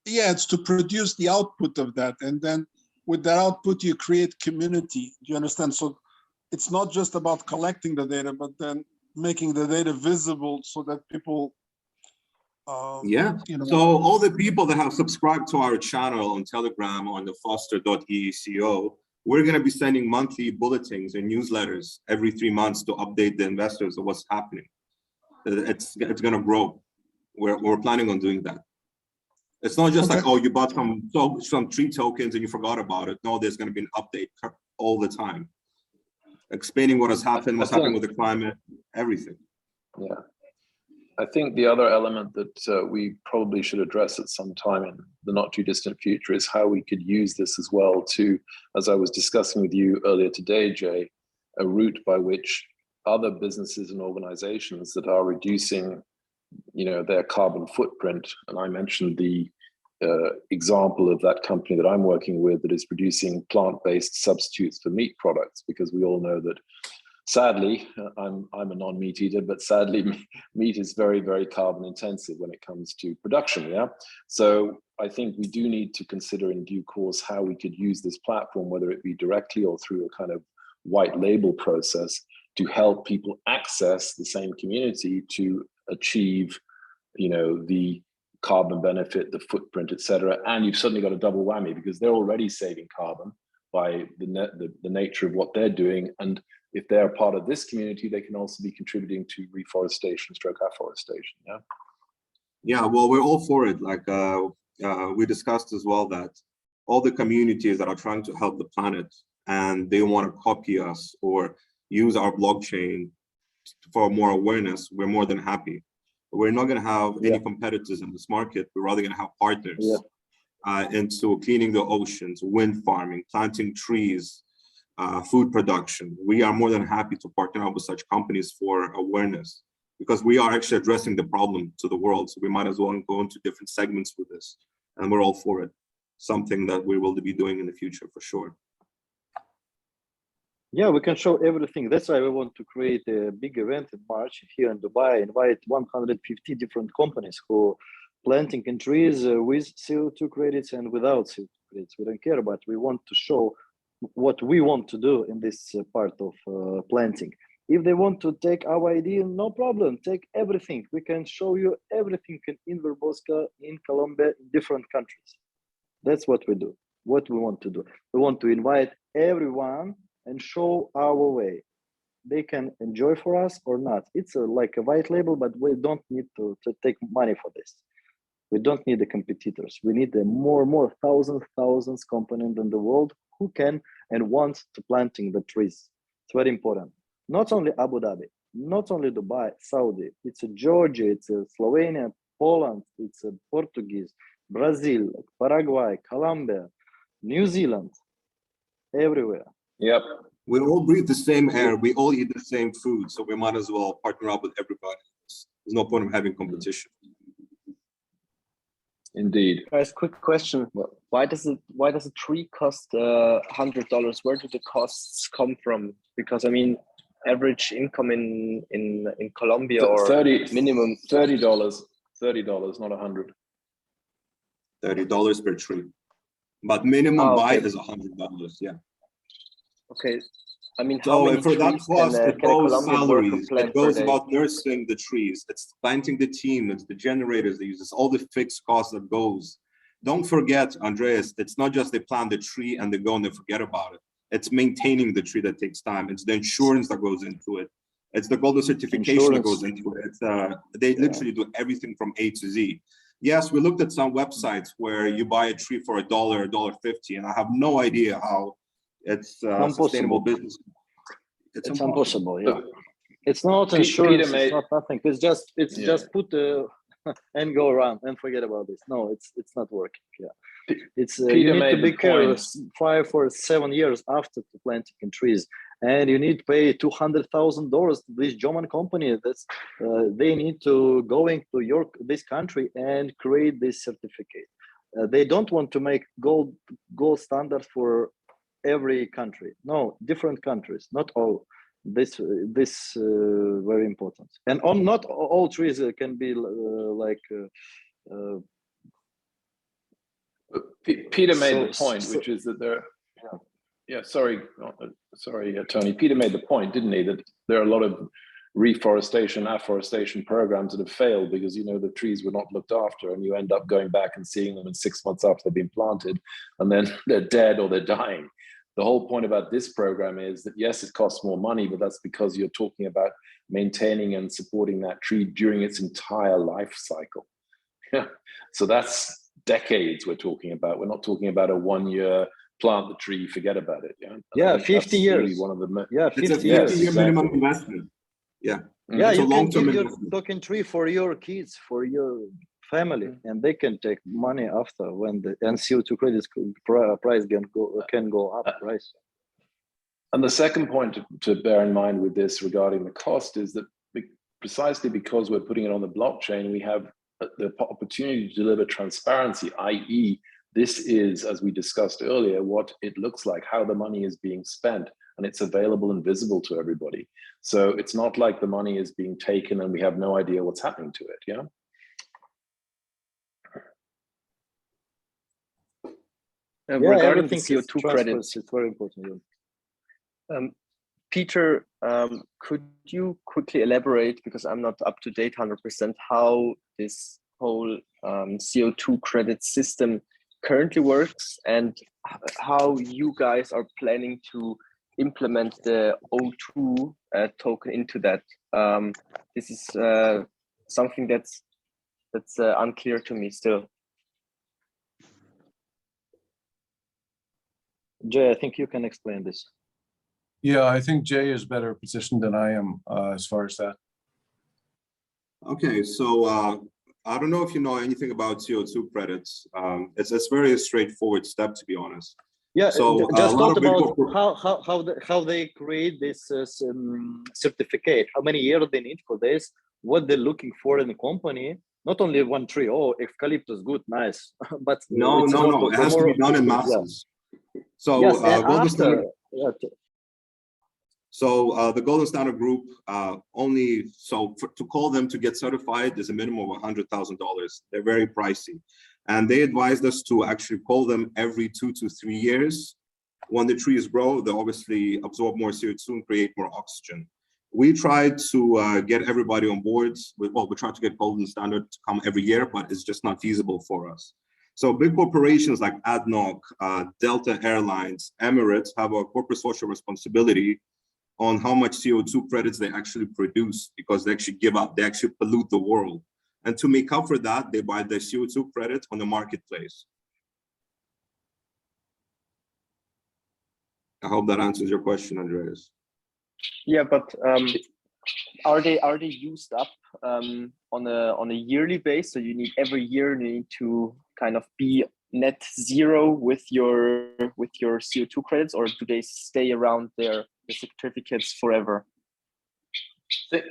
Yeah, it's to produce the output of that. And then with that output, you create community. Do you understand? So it's not just about collecting the data, but then making the data visible so that people, Yeah. you know. So all the people that have subscribed to our channel on Telegram on the foster.eco, we're going to be sending monthly bulletins and newsletters every 3 months to update the investors of what's happening. It's going to grow. We're planning on doing that. It's not just like, oh, you bought some tree tokens and you forgot about it. No, there's going to be an update all the time, explaining what has happened, what's happening with the climate, everything. Yeah. I think the other element that we probably should address at some time in the not too distant future is how we could use this as well to, as I was discussing with you earlier today, Jay, a route by which other businesses and organizations that are reducing, you know, their carbon footprint. And I mentioned the example of that company that I'm working with that is producing plant-based substitutes for meat products, because we all know that sadly, I'm a non-meat eater, but sadly, meat is very, very carbon intensive when it comes to production. Yeah. So I think we do need to consider in due course how we could use this platform, whether it be directly or through a kind of white label process, to help people access the same community to achieve, you know, the carbon benefit, the footprint, etc. And you've suddenly got a double whammy because they're already saving carbon by the nature of what they're doing. And if they're part of this community, they can also be contributing to reforestation, afforestation. Yeah. Yeah, well, we're all for it. Like we discussed as well that all the communities that are trying to help the planet and they want to copy us or use our blockchain for more awareness, we're more than happy. We're not going to have any competitors in this market. We're rather going to have partners into cleaning the oceans, wind farming, planting trees, food production. We are more than happy to partner up with such companies for awareness, because we are actually addressing the problem to the world. So we might as well go into different segments with this, and we're all for it. Something that we will be doing in the future for sure. Yeah, we can show everything. That's why we want to create a big event in March here in Dubai, invite 150 different companies who planting in trees with CO2 credits and without CO2 credits. We don't care, but we want to show what we want to do in this part of planting. If they want to take our idea, no problem, take everything. We can show you everything in Verboska, in Colombia, in different countries. That's what we do, what we want to do. We want to invite everyone and show our way. They can enjoy for us or not. It's like a white label, but we don't need to take money for this. We don't need the competitors. We need the more thousands components in the world who can and want to planting the trees. It's very important. Not only Abu Dhabi, not only Dubai, Saudi, it's Georgia, it's Slovenia, Poland, it's Portuguese, Brazil, Paraguay, Colombia, New Zealand. everywhere. Yep. We all breathe the same air. We all eat the same food. So we might as well partner up with everybody. There's no point in having competition. Indeed. Guys, quick question. Why does a tree cost $100? Where do the costs come from? Because I mean, average income in Colombia or minimum $30, not 100. $30 per tree. But minimum buy okay. is $100. Yeah. Okay. I mean, how So many for that trees cost, can a it goes Colombian worker salaries. plant It per goes day? about nursing the trees. It's planting the team. It's the generators they use. It's all the fixed costs that goes. Don't forget, Andreas, it's not just they plant the tree and they go and they forget about it. It's maintaining the tree that takes time. It's the insurance that goes into it. It's the golden certification that goes into it. It's, they literally do everything from A to Z. Yes, we looked at some websites where you buy a tree for $1, $1.50, and I have no idea how it's sustainable business. It's impossible. Yeah, it's not insurance. It's not nothing. It's just put and go around and forget about this. No, it's not working. Yeah, it's you need to be careful 5 or 7 years after planting trees, and you need to pay $200,000 to this German company. That's they need to go into this country and create this certificate. They don't want to make gold standard for every country. No, different countries, not all. This very important. And on not all trees can be Peter made the point, which is that there. Yeah, sorry, Tony. Peter made the point, didn't he, that there are a lot of reforestation, afforestation programs that have failed because the trees were not looked after, and you end up going back and seeing them in 6 months after they've been planted, and then they're dead or they're dying. The whole point about this program is that yes, it costs more money, but that's because you're talking about maintaining and supporting that tree during its entire life cycle. Yeah, so that's decades we're talking about. We're not talking about a 1 year plant the tree, forget about it. Yeah, 50 years. Really one of the it's a 50-year minimum investment. Yeah. Yeah, it's you a can give your investment. talking tree for your kids, for your family, and they can take money after when the CO2 credits price can go up. Price. And the second point to bear in mind with this regarding the cost is that precisely because we're putting it on the blockchain, we have the opportunity to deliver transparency, i.e., this is, as we discussed earlier, what it looks like, how the money is being spent, and it's available and visible to everybody. So it's not like the money is being taken and we have no idea what's happening to it. Yeah. Regarding the CO2 credits, it's very important. Peter, could you quickly elaborate, because I'm not up to date 100%, how this whole CO2 credit system currently works and how you guys are planning to implement the O2 token into that? This is something that's unclear to me still. Jay, I think you can explain this. Yeah, I think Jay is better positioned than I am as far as that. Okay, so I don't know if you know anything about CO2 credits. It's a very straightforward step, to be honest. Yeah, so just talk about how they create this certificate, how many years they need for this, what they're looking for in the company. Not only one tree, oh, eucalyptus, good, nice. But no, it has to be done in masses. Yeah. So yes, Golden Standard, so the Golden Standard Group to call them to get certified is a minimum of $100,000. They're very pricey, and they advised us to actually call them every 2 to 3 years. When the trees grow, they obviously absorb more CO2 and create more oxygen. We tried to get everybody on board. We tried to get Golden Standard to come every year, but it's just not feasible for us. So big corporations like ADNOC, Delta Airlines, Emirates have a corporate social responsibility on how much CO2 credits they actually produce, because they actually they actually pollute the world. And to make up for that, they buy the CO2 credits on the marketplace. I hope that answers your question, Andreas. Yeah, but are they used up on a yearly basis? So you need every year to kind of be net zero with your CO2 credits, or do they stay around the certificates forever?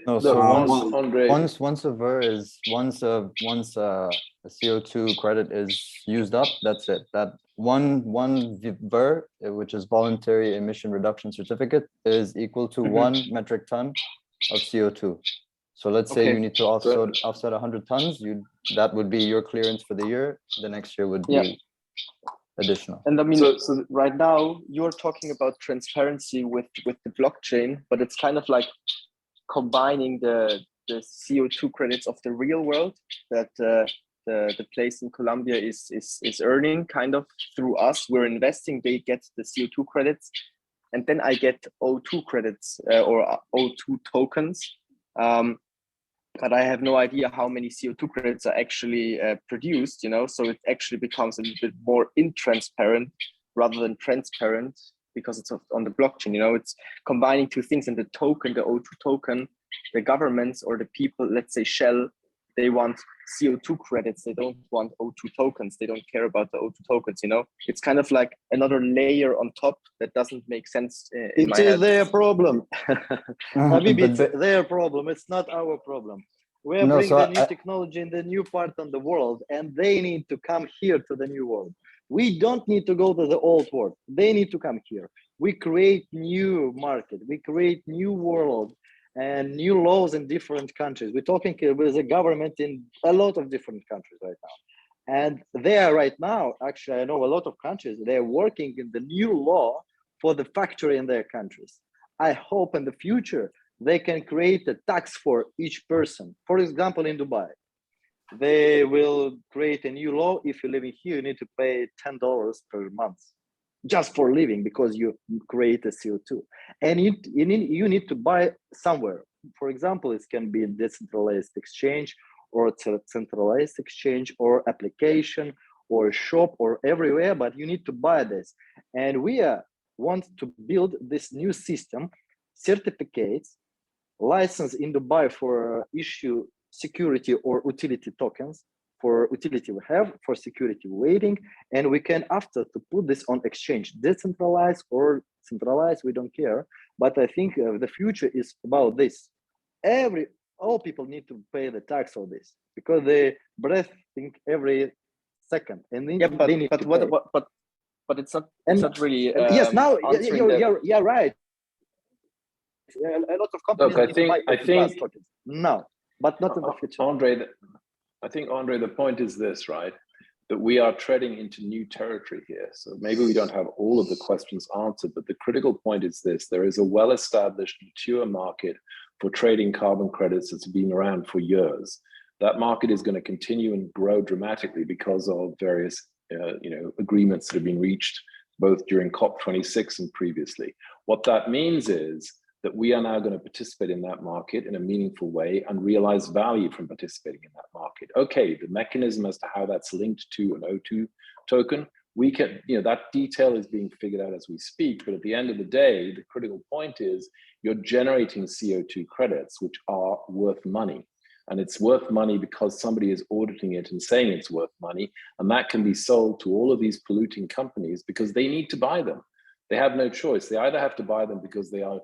No, Look, so Andre, once a VER is once a CO2 credit is used up, that's it. That one VER, which is voluntary emission reduction certificate, is equal to 1 metric ton of CO2. So let's say you need to offset 100 tons, that would be your clearance for the year. The next year would be additional. And I mean, so right now you're talking about transparency with the blockchain, but it's kind of like combining the CO2 credits of the real world that the place in Colombia is earning kind of through us. We're investing, they get the CO2 credits, and then I get O2 credits or O2 tokens. But I have no idea how many CO2 credits are actually produced, you know, so it actually becomes a little bit more intransparent rather than transparent because it's on the blockchain, you know, it's combining two things. And the token, the O2 token, the governments or the people, let's say Shell, they want CO2 credits. They don't want O2 tokens. They don't care about the O2 tokens, you know, it's kind of like another layer on top that doesn't make sense in my It is head. their problem. Maybe But it's their problem. It's not our problem. We're No, bringing so the new technology in the new part of the world, and they need to come here to the new world. We don't need to go to the old world. They need to come here. We create new market. We create new world and new laws in different countries. We're talking with the government in a lot of different countries right now. And they are right now, actually, I know a lot of countries, they're working in the new law for the factory in their countries. I hope in the future, they can create a tax for each person. For example, in Dubai, they will create a new law. If you're living here, you need to pay $10 per month just for living because you create a CO2. And you need to buy somewhere. For example, it can be a decentralized exchange or a centralized exchange or application or shop or everywhere, but you need to buy this. And we want to build this new system, certificates, license in Dubai for issue security or utility tokens. For utility we have, for security waiting, and we can after to put this on exchange, decentralized or centralized, we don't care. But I think the future is about this. All people need to pay the tax on this because they breathing every second, and then they need to pay. But it's not really. Yes, now you're right. A lot of companies. Look, I think no, but not in the future. Andre, the point is this, right? That we are treading into new territory here. So maybe we don't have all of the questions answered, but the critical point is this: there is a well-established, mature market for trading carbon credits that's been around for years. That market is going to continue and grow dramatically because of various agreements that have been reached both during COP26 and previously. What that means is that we are now going to participate in that market in a meaningful way and realize value from participating in that market. Okay, the mechanism as to how that's linked to an O2 token, we can, that detail is being figured out as we speak, but at the end of the day, the critical point is you're generating CO2 credits, which are worth money. And it's worth money because somebody is auditing it and saying it's worth money. And that can be sold to all of these polluting companies because they need to buy them. They have no choice. They either have to buy them because they are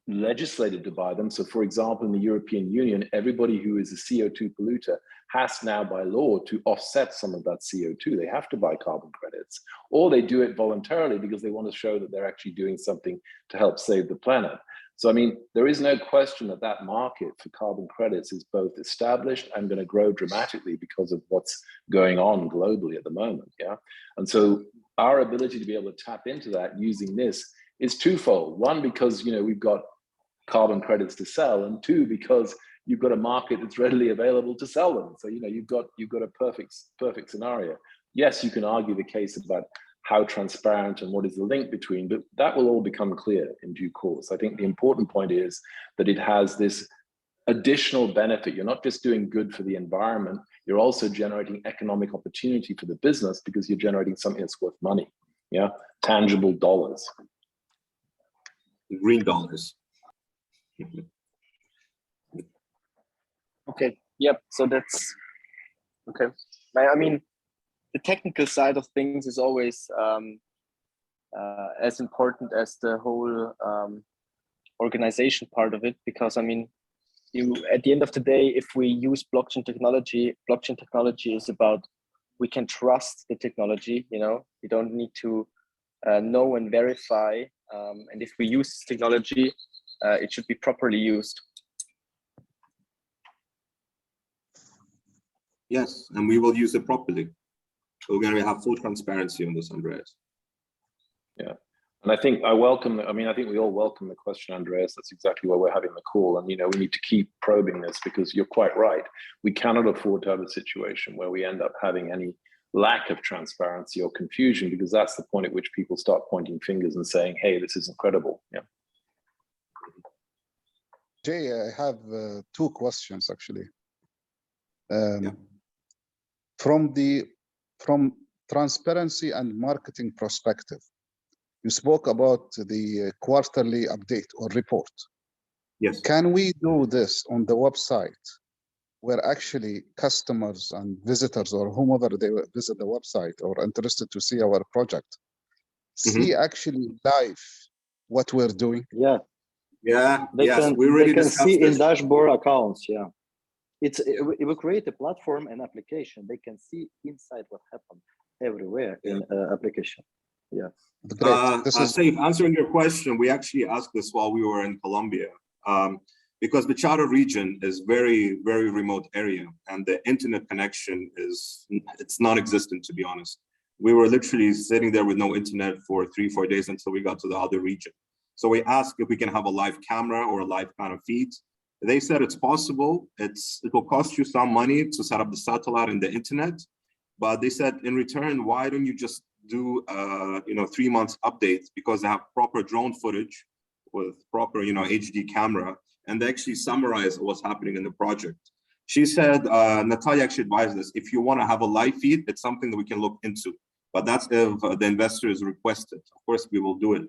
legislated to buy them. So for example, in the European Union, everybody who is a CO2 polluter has now by law to offset some of that CO2. They have to buy carbon credits, or they do it voluntarily because they want to show that they're actually doing something to help save the planet. So, I mean, there is no question that that market for carbon credits is both established and going to grow dramatically because of what's going on globally at the moment. Yeah. And so our ability to be able to tap into that using this is twofold. One, because, we've got carbon credits to sell, and two, because you've got a market that's readily available to sell them. So, you've got a perfect scenario. Yes, you can argue the case about how transparent and what is the link between, but that will all become clear in due course. I think the important point is that it has this additional benefit. You're not just doing good for the environment, you're also generating economic opportunity for the business because you're generating something that's worth money, tangible dollars. Green dollars. Okay. Yep. So that's okay. I mean, the technical side of things is always as important as the whole organization part of it, because I mean, at the end of the day, if we use blockchain technology is about, we can trust the technology, you know, we don't need to know and verify, and if we use technology, it should be properly used. Yes, and we will use it properly. We're going to have full transparency on this, Andreas. Yeah, and I think I think we all welcome the question, Andreas. That's exactly why we're having the call. And, you know, we need to keep probing this, because you're quite right. We cannot afford to have a situation where we end up having any lack of transparency or confusion, because that's the point at which people start pointing fingers and saying, hey, this isn't credible. Yeah. Jay, I have 2 questions actually. From transparency and marketing perspective, you spoke about the quarterly update or report. Yes. Can we do this on the website, where actually customers and visitors or whomever they visit the website or interested to see our project, see actually live what we're doing? Yeah. Yeah. They yes, can, we already they can discussed see this. in dashboard accounts. Yeah. It will create a platform and application. They can see inside what happened everywhere in application. Yeah. Great. This is Saif, answering your question, we actually asked this while we were in Colombia, because the Charo region is very, very remote area, and the internet connection it's non-existent, to be honest. We were literally sitting there with no internet for 3-4 days until we got to the other region. So we asked if we can have a live camera or a live kind of feed. They said it's possible. It will cost you some money to set up the satellite and the internet, but they said in return, why don't you just do 3 months updates, because they have proper drone footage with proper HD camera, and they actually summarize what's happening in the project. She said, Natalia actually advised us, if you want to have a live feed, it's something that we can look into, but that's if the investors request it. Of course, we will do it.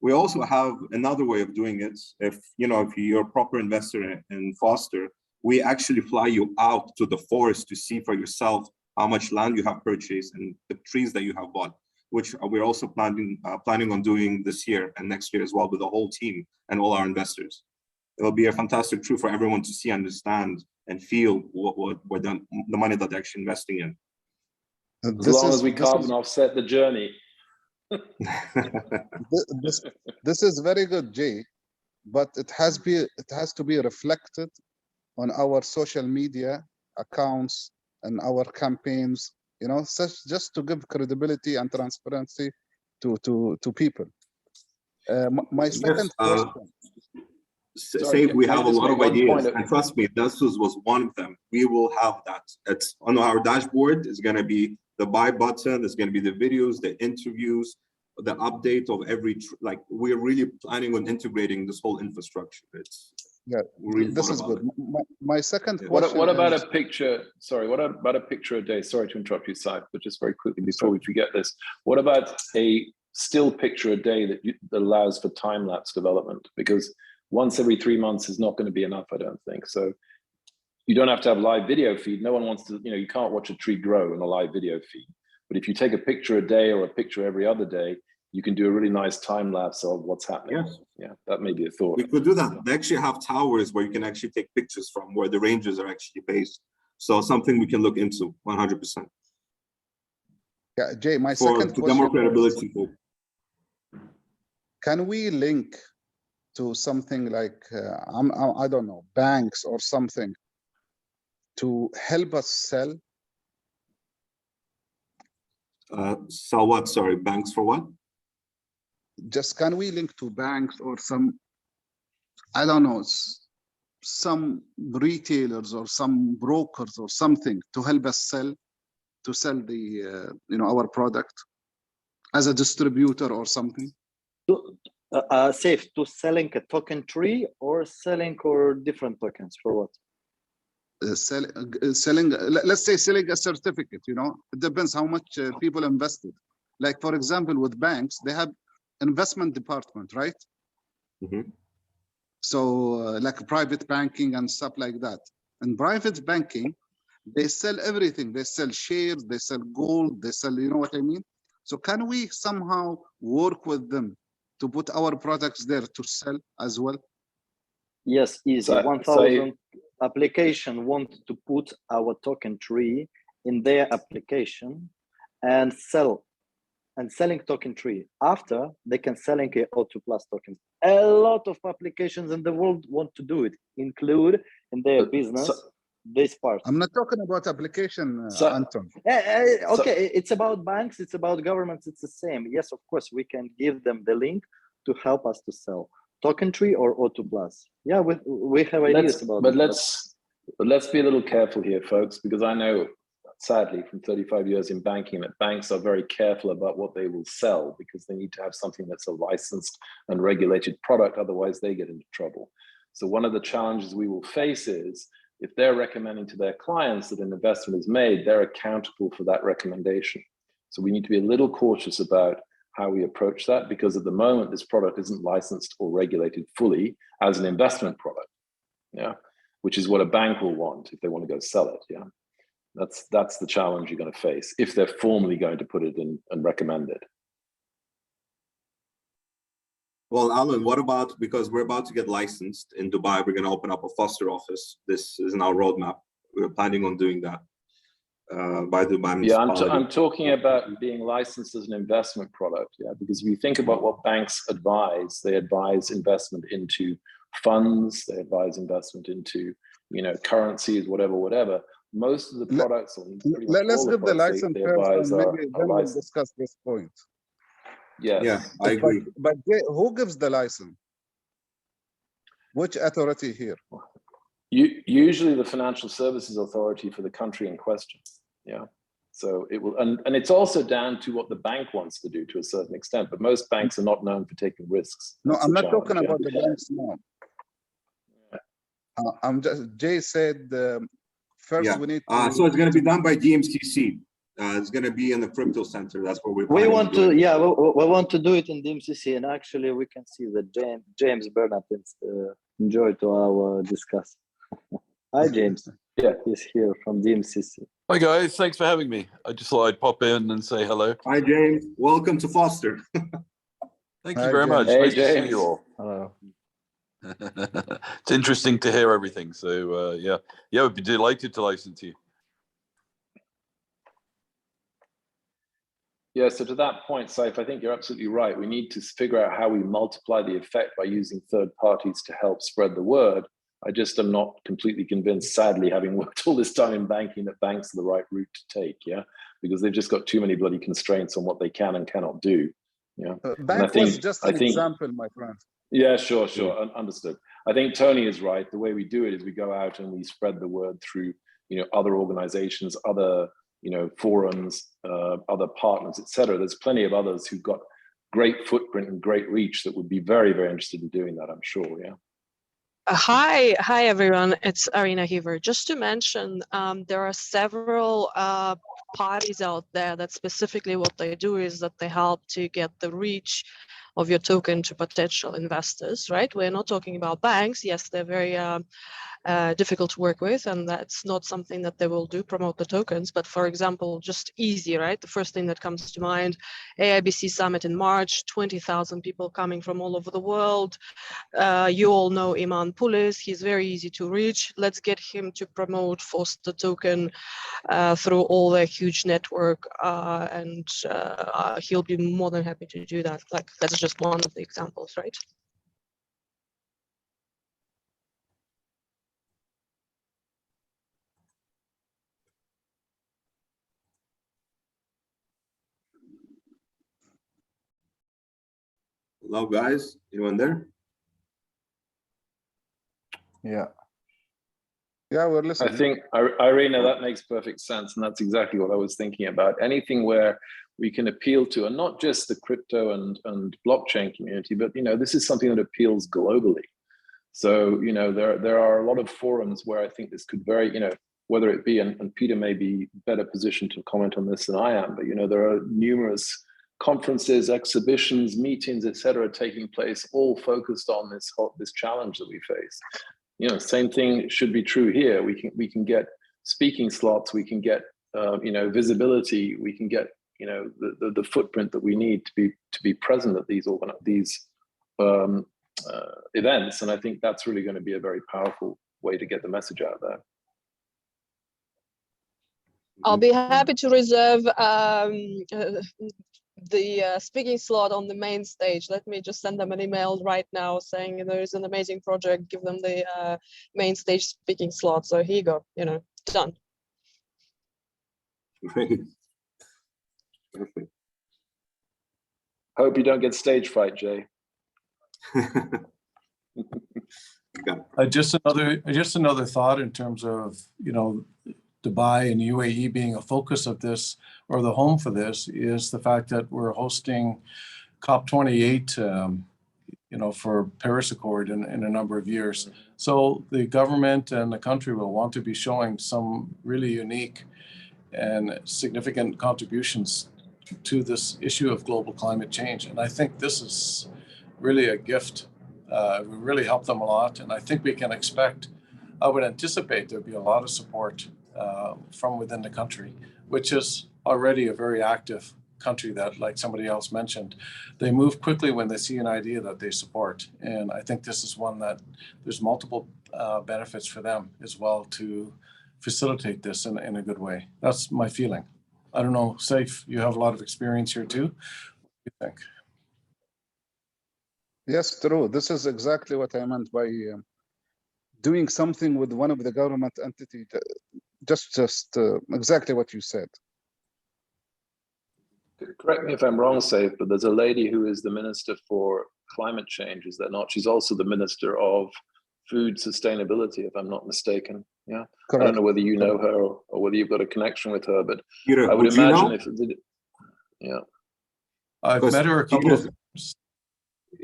We also have another way of doing it. If you're a proper investor in Foster, we actually fly you out to the forest to see for yourself how much land you have purchased and the trees that you have bought, which we're also planning on doing this year and next year as well with the whole team and all our investors. It'll be a fantastic tool for everyone to see, understand, and feel what the money that they're actually investing in. As long as we carbon offset the journey. This is very good, Jay, but it has to be reflected on our social media accounts and our campaigns, just to give credibility and transparency to people. My second question. Say we have a lot of ideas, and trust me, Dassus was one of them. We will have that. It's on our dashboard. It's going to be the buy button. It's going to be the videos, the interviews, the update of every. We're really planning on integrating this whole infrastructure. This is good. My second question. What about a picture? Sorry, what about a picture a day? Sorry to interrupt you, Saif, but just very quickly before we forget this, what about a still picture a day that allows for time lapse development? Because once every 3 months is not going to be enough, I don't think. So you don't have to have live video feed. No one wants to, you can't watch a tree grow in a live video feed. But if you take a picture a day or a picture every other day, you can do a really nice time lapse of what's happening. Yes. Yeah, that may be a thought. We could do that. They actually have towers where you can actually take pictures from where the ranges are actually based. So something we can look into 100%. Yeah, Jay, my second question. More credibility. Can we link to something like, I don't know, banks or something to help us sell? Sell what? Sorry, banks for what? Just can we link to banks or some, I don't know, some retailers or some brokers or something to help us sell the, our product as a distributor or something? Safe to selling a token tree or selling or different tokens for what? Selling, let's say selling a certificate, it depends how much people invested. Like, for example, with banks, they have investment department, right? So like private banking and stuff like that. In private banking, They sell everything. They sell shares, they sell gold, they sell, you know what I mean? So can we somehow work with them to put our products there to sell as well? Yes, easy. So- 1,000 application want to put our token tree in their application and selling token tree. After they can selling a O2 Plus tokens. A lot of applications in the world want to do it, include in their business this part. I'm not talking about application, So- Anton. Okay, it's about banks, it's about governments, it's the same. Yes, of course, we can give them the link to help us to sell token tree or O2 Plus. Yeah, we have ideas about but it. let's be a little careful here, folks, because I know, sadly, from 35 years in banking, that banks are very careful about what they will sell because they need to have something that's a licensed and regulated product, otherwise they get into trouble. So one of the challenges we will face is, if they're recommending to their clients that an investment is made, they're accountable for that recommendation. So we need to be a little cautious about how we approach that, because at the moment, this product isn't licensed or regulated fully as an investment product, yeah, which is what a bank will want if they want to go sell it, yeah. That's the challenge you're going to face if they're formally going to put it in and recommend it. Well, Alan, what about, because we're about to get licensed in Dubai, we're going to open up a Foster office. This is in our roadmap. We're planning on doing that by Dubai Yeah, municipality. I'm talking about being licensed as an investment product, yeah, because if you think about what banks advise, they advise investment into funds, they advise investment into, you know, currencies, whatever. Most of the products, or pretty much Let's all the give the products license they first, advise and maybe are then we'll licensed. discuss this point. Yes. Yeah, I agree. But who gives the license? Which authority here? Usually the Financial Services Authority for the country in question. Yeah. So it will, and it's also down to what the bank wants to do to a certain extent, but most banks are not known for taking risks. No, That's I'm the not challenge, talking yeah. about the banks now. I'm just, Jay said, first Yeah. we need to. So it's going to be done by DMCC. It's going to be in the crypto center. That's what we're We planning want on doing. to, yeah, we want to do it in DMCC, and actually we can see that James Bernard is enjoy to our discuss. Hi, James. Yeah, he's here from DMCC. Hi guys, thanks for having me. I just thought I'd pop in and say hello. Hi, James. Welcome to Foster. Thank Hi, you very much. Hey, Nice to see James. you all. Hello. It's interesting to hear everything. So yeah, we'd be delighted to license you. Yeah, so to that point, Saif, I think you're absolutely right. We need to figure out how we multiply the effect by using third parties to help spread the word. I just am not completely convinced, sadly, having worked all this time in banking, that banks are the right route to take, yeah? Because they've just got too many bloody constraints on what they can and cannot do, yeah? Bank was just an example, my friend. Yeah, sure, understood. I think Tony is right. The way we do it is we go out and we spread the word through, you know, other organizations, other, you know, forums, other partners, etc. There's plenty of others who've got great footprint and great reach that would be very, very interested in doing that, I'm sure, yeah. Hi everyone, it's Arina Heaver. Just to mention, there are several parties out there that specifically what they do is that they help to get the reach of your token to potential investors, right? We're not talking about banks. Yes, they're very difficult to work with, and that's not something that they will do, promote the tokens. But for example, just easy, right? The first thing that comes to mind, AIBC Summit in March, 20,000 people coming from all over the world. You all know Iman Pulis, he's very easy to reach. Let's get him to promote Foster token through all their huge network, and he'll be more than happy to do that. Like, that's just one of the examples, right? Hello, guys. Anyone there? Yeah, we're listening. I think, Irina, that makes perfect sense. And that's exactly what I was thinking about. Anything where we can appeal to, and not just the crypto and blockchain community, but, you know, this is something that appeals globally. So, you know, there are a lot of forums where I think this could very, you know, whether it be, and Peter may be better positioned to comment on this than I am, but, you know, there are numerous conferences, exhibitions, meetings, etc., taking place, all focused on this challenge that we face. You know, same thing should be true here. We can get speaking slots, we can get visibility, we can get the footprint that we need to be present at these events, and I think that's really going to be a very powerful way to get the message out there. I'll be happy to reserve the speaking slot on the main stage. Let me just send them an email right now saying there is an amazing project, give them the main stage speaking slot. So here you go, done. Great. Perfect. Hope you don't get stage fright, Jay. Just another thought in terms of, Dubai and UAE being a focus of this, or the home for this, is the fact that we're hosting COP28, for Paris Accord in a number of years. So the government and the country will want to be showing some really unique and significant contributions to this issue of global climate change. And I think this is really a gift. We really help them a lot. And I think we can expect, I would anticipate there'll be a lot of support from within the country, which is already a very active country that, like somebody else mentioned, they move quickly when they see an idea that they support. And I think this is one that there's multiple benefits for them as well to facilitate this in a good way. That's my feeling. I don't know, Saif, you have a lot of experience here too. What do you think? Yes, true. This is exactly what I meant by doing something with one of the government entity. Just exactly what you said. Correct me if I'm wrong, Saif, but there's a lady who is the Minister for Climate Change, is that not? She's also the Minister of Food Sustainability, if I'm not mistaken. Yeah. Correct. I don't know whether you know her or whether you've got a connection with her, but Peter, I would imagine if I've met her a couple of times.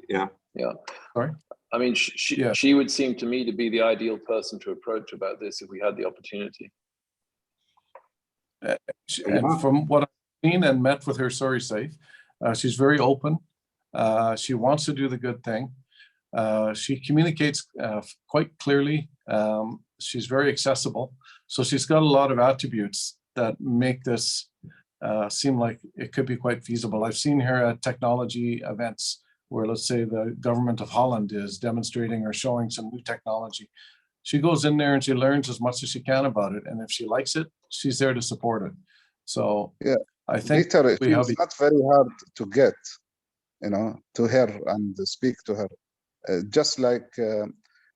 Yeah. Yeah. Sorry? I mean, she would seem to me to be the ideal person to approach about this if we had the opportunity. And from what I've seen and met with her, sorry, Saif, she's very open. She wants to do the good thing. She communicates quite clearly. She's very accessible. So she's got a lot of attributes that make this seem like it could be quite feasible. I've seen her at technology events where, let's say, the government of Holland is demonstrating or showing some new technology. She goes in there and she learns as much as she can about it. And if she likes it, she's there to support it. So yeah, I think it's not very hard to get, to her and speak to her. Just like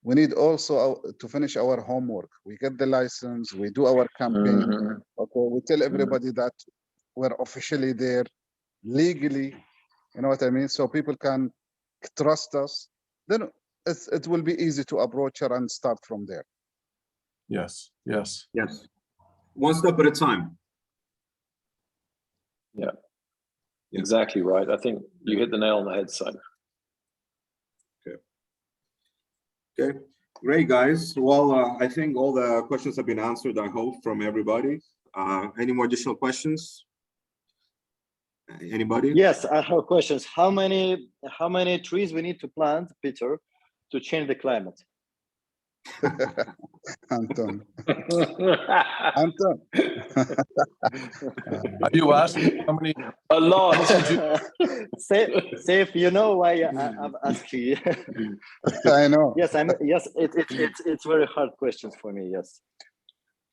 we need also to finish our homework. We get the license, we do our campaign. Okay, we tell everybody that we're officially there legally. You know what I mean? So people can trust us. Then it will be easy to approach her and start from there. Yes. One step at a time. Yeah, exactly right. I think you hit the nail on the head, Simon. Okay, great, guys. Well, I think all the questions have been answered, I hope, from everybody. Any more additional questions? Anybody? Yes, I have questions. How many trees we need to plant, Peter, to change the climate? Anton. You asked how many? A lot. Saif, you know why I'm asking you. I know. Yes, it's very hard questions for me. Yes,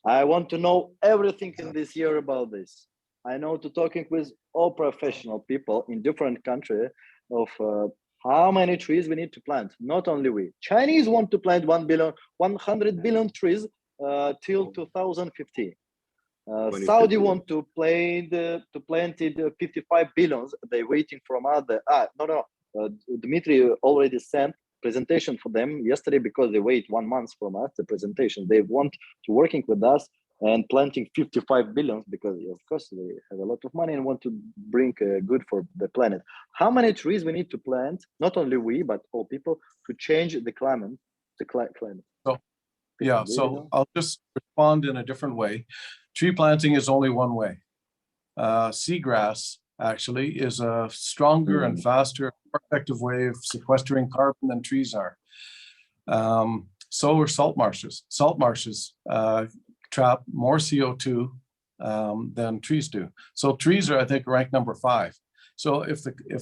I want to know everything in this year about this. I know to talking with all professional people in different countries of how many trees we need to plant. Not only we. Chinese want to plant 100 billion trees till 2050. Saudi want to plant 55 billions. They're waiting from other. Dmitry already sent presentation for them yesterday because they wait 1 month from us. The presentation they want to working with us and planting 55 billions because of course they have a lot of money and want to bring good for the planet. How many trees we need to plant? Not only we but all people to change the climate. So I'll just respond in a different way. Tree planting is only one way. Seagrass actually is a stronger and faster, more effective way of sequestering carbon than trees are. So are salt marshes. trap more CO2 than trees do. So trees are, I think, ranked number 5. So if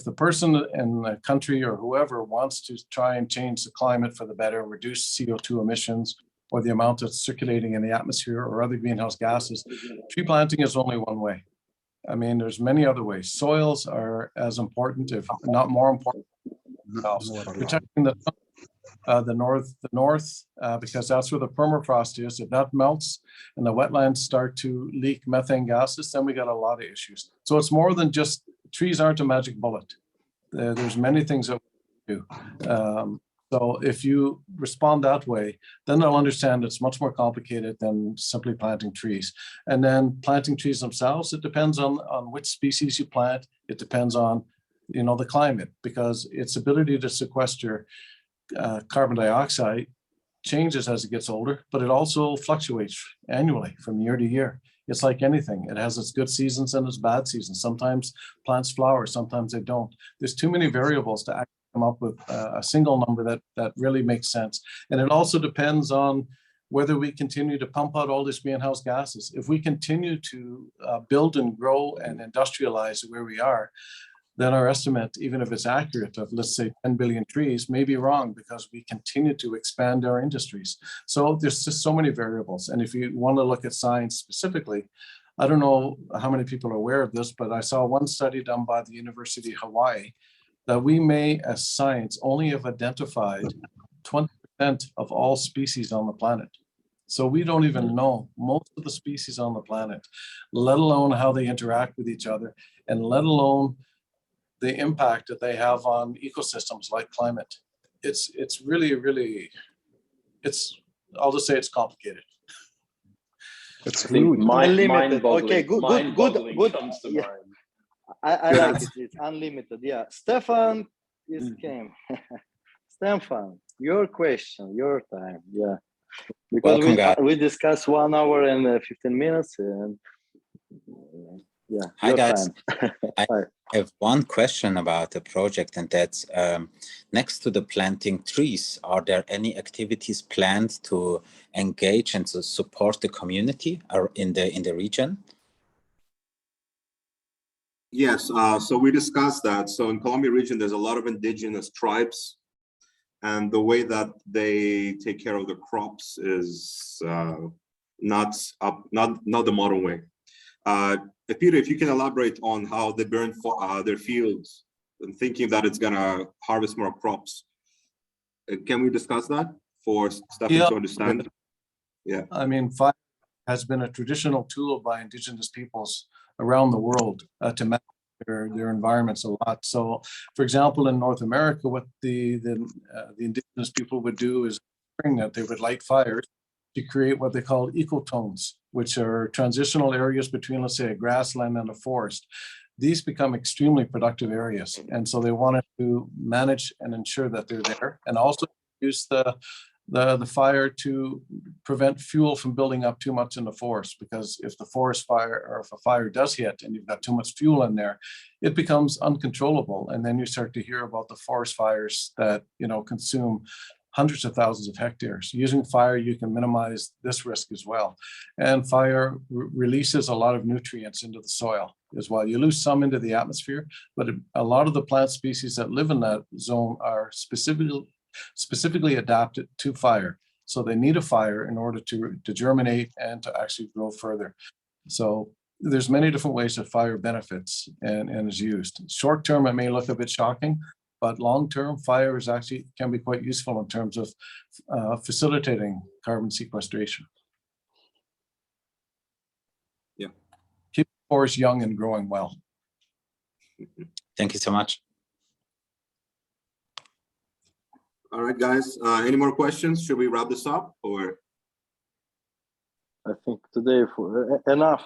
the person in the country or whoever wants to try and change the climate for the better, reduce CO2 emissions or the amount that's circulating in the atmosphere or other greenhouse gases, tree planting is only one way. I mean, there's many other ways. Soils are as important, if not more important, protecting the north, because that's where the permafrost is. If that melts and the wetlands start to leak methane gases, then we got a lot of issues. So it's more than just, trees aren't a magic bullet. There's many things that we do. So if you respond that way, then they'll understand it's much more complicated than simply planting trees. And then planting trees themselves, it depends on which species you plant. It depends on, the climate, because its ability to sequester carbon dioxide changes as it gets older, but it also fluctuates annually from year to year. It's like anything. It has its good seasons and its bad seasons. Sometimes plants flower, sometimes they don't. There's too many variables to actually come up with a single number that really makes sense. And it also depends on whether we continue to pump out all these greenhouse gases. If we continue to build and grow and industrialize where we are, then our estimate, even if it's accurate, of let's say 10 billion trees may be wrong because we continue to expand our industries. So there's just so many variables. And if you want to look at science specifically, I don't know how many people are aware of this, but I saw one study done by the University of Hawaii that we may, as science, only have identified 20% of all species on the planet. So we don't even know most of the species on the planet, let alone how they interact with each other, and let alone the impact that they have on ecosystems like climate. It's really, I'll just say it's complicated. It's huge. Mind-boggling. Okay, good. Comes to Yeah. mind. I like it. It's unlimited. Yeah. Stefan came. Stefan, your question, your time. Yeah. Because Welcome, guys. we discussed 1 hour and 15 minutes. And yeah. Hi, guys. Hi. I have one question about the project, and that's next to the planting trees, are there any activities planned to engage and to support the community in the region? Yes, so we discussed that. So in Columbia region, there's a lot of indigenous tribes, and the way that they take care of the crops is not the modern way. Peter, if you can elaborate on how they burn their fields and thinking that it's gonna harvest more crops. Can we discuss that for Stefan to understand? Yeah. I mean, fire has been a traditional tool by indigenous peoples around the world to manage their environments a lot. So, for example, in North America, what the indigenous people would do is that they would light fires to create what they call ecotones, which are transitional areas between, let's say, a grassland and a forest. These become extremely productive areas. And so they wanted to manage and ensure that they're there, and also use the fire to prevent fuel from building up too much in the forest, because if the forest fire, or if a fire does hit and you've got too much fuel in there, it becomes uncontrollable. And then you start to hear about the forest fires that, consume hundreds of thousands of hectares. Using fire, you can minimize this risk as well. And fire releases a lot of nutrients into the soil as well. You lose some into the atmosphere, but a lot of the plant species that live in that zone are specifically adapted to fire. So they need a fire in order to germinate and to actually grow further. So there's many different ways that fire benefits and is used. Short term, it may look a bit shocking, but long-term, fire can be quite useful in terms of facilitating carbon sequestration. Yeah. Keep the forest young and growing well. Thank you so much. All right, guys. Any more questions? Should we wrap this up, or? I think today enough.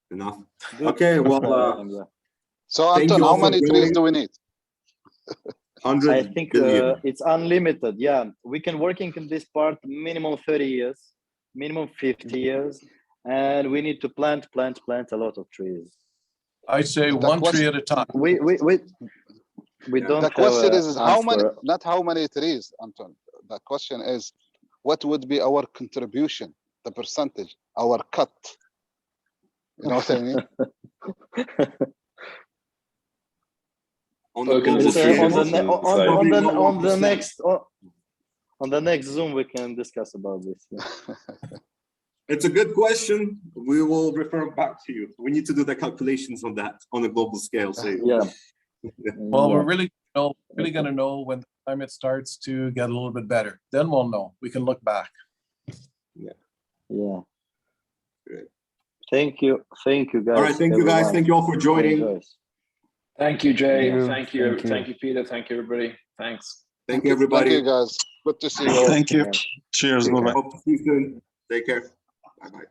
Enough. Okay. Well. So Anton, how many trees do we need? 100 I think it's unlimited. Yeah, we can working in this part minimum 30 years, minimum 50 years, and we need to plant a lot of trees. I say one tree at a time. We don't. The question is how many, not how many trees, Anton. The question is, what would be our contribution, the percentage? our cut. You know what I mean? On the Tokens global is tricky scale, to decide. on the next Zoom we can discuss about this. Yeah. It's a good question. We will refer back to you. We need to do the calculations on that on a global scale. So Yeah. Well, Yeah. we're really going to know when the climate starts to get a little bit better. Then we'll know. We can look back. Yeah. Great. Thank you guys. All right, thank you guys. everyone. Thank you all for joining. Enjoy. Thank you, Jay. Thank you. Thank you, Peter. Thank you, everybody. Thanks. Thank you, everybody. Thank you, guys. Good to see you all. Thank you. Cheers. Take Bye-bye. care. Hope to see you soon. Take care. Bye-bye.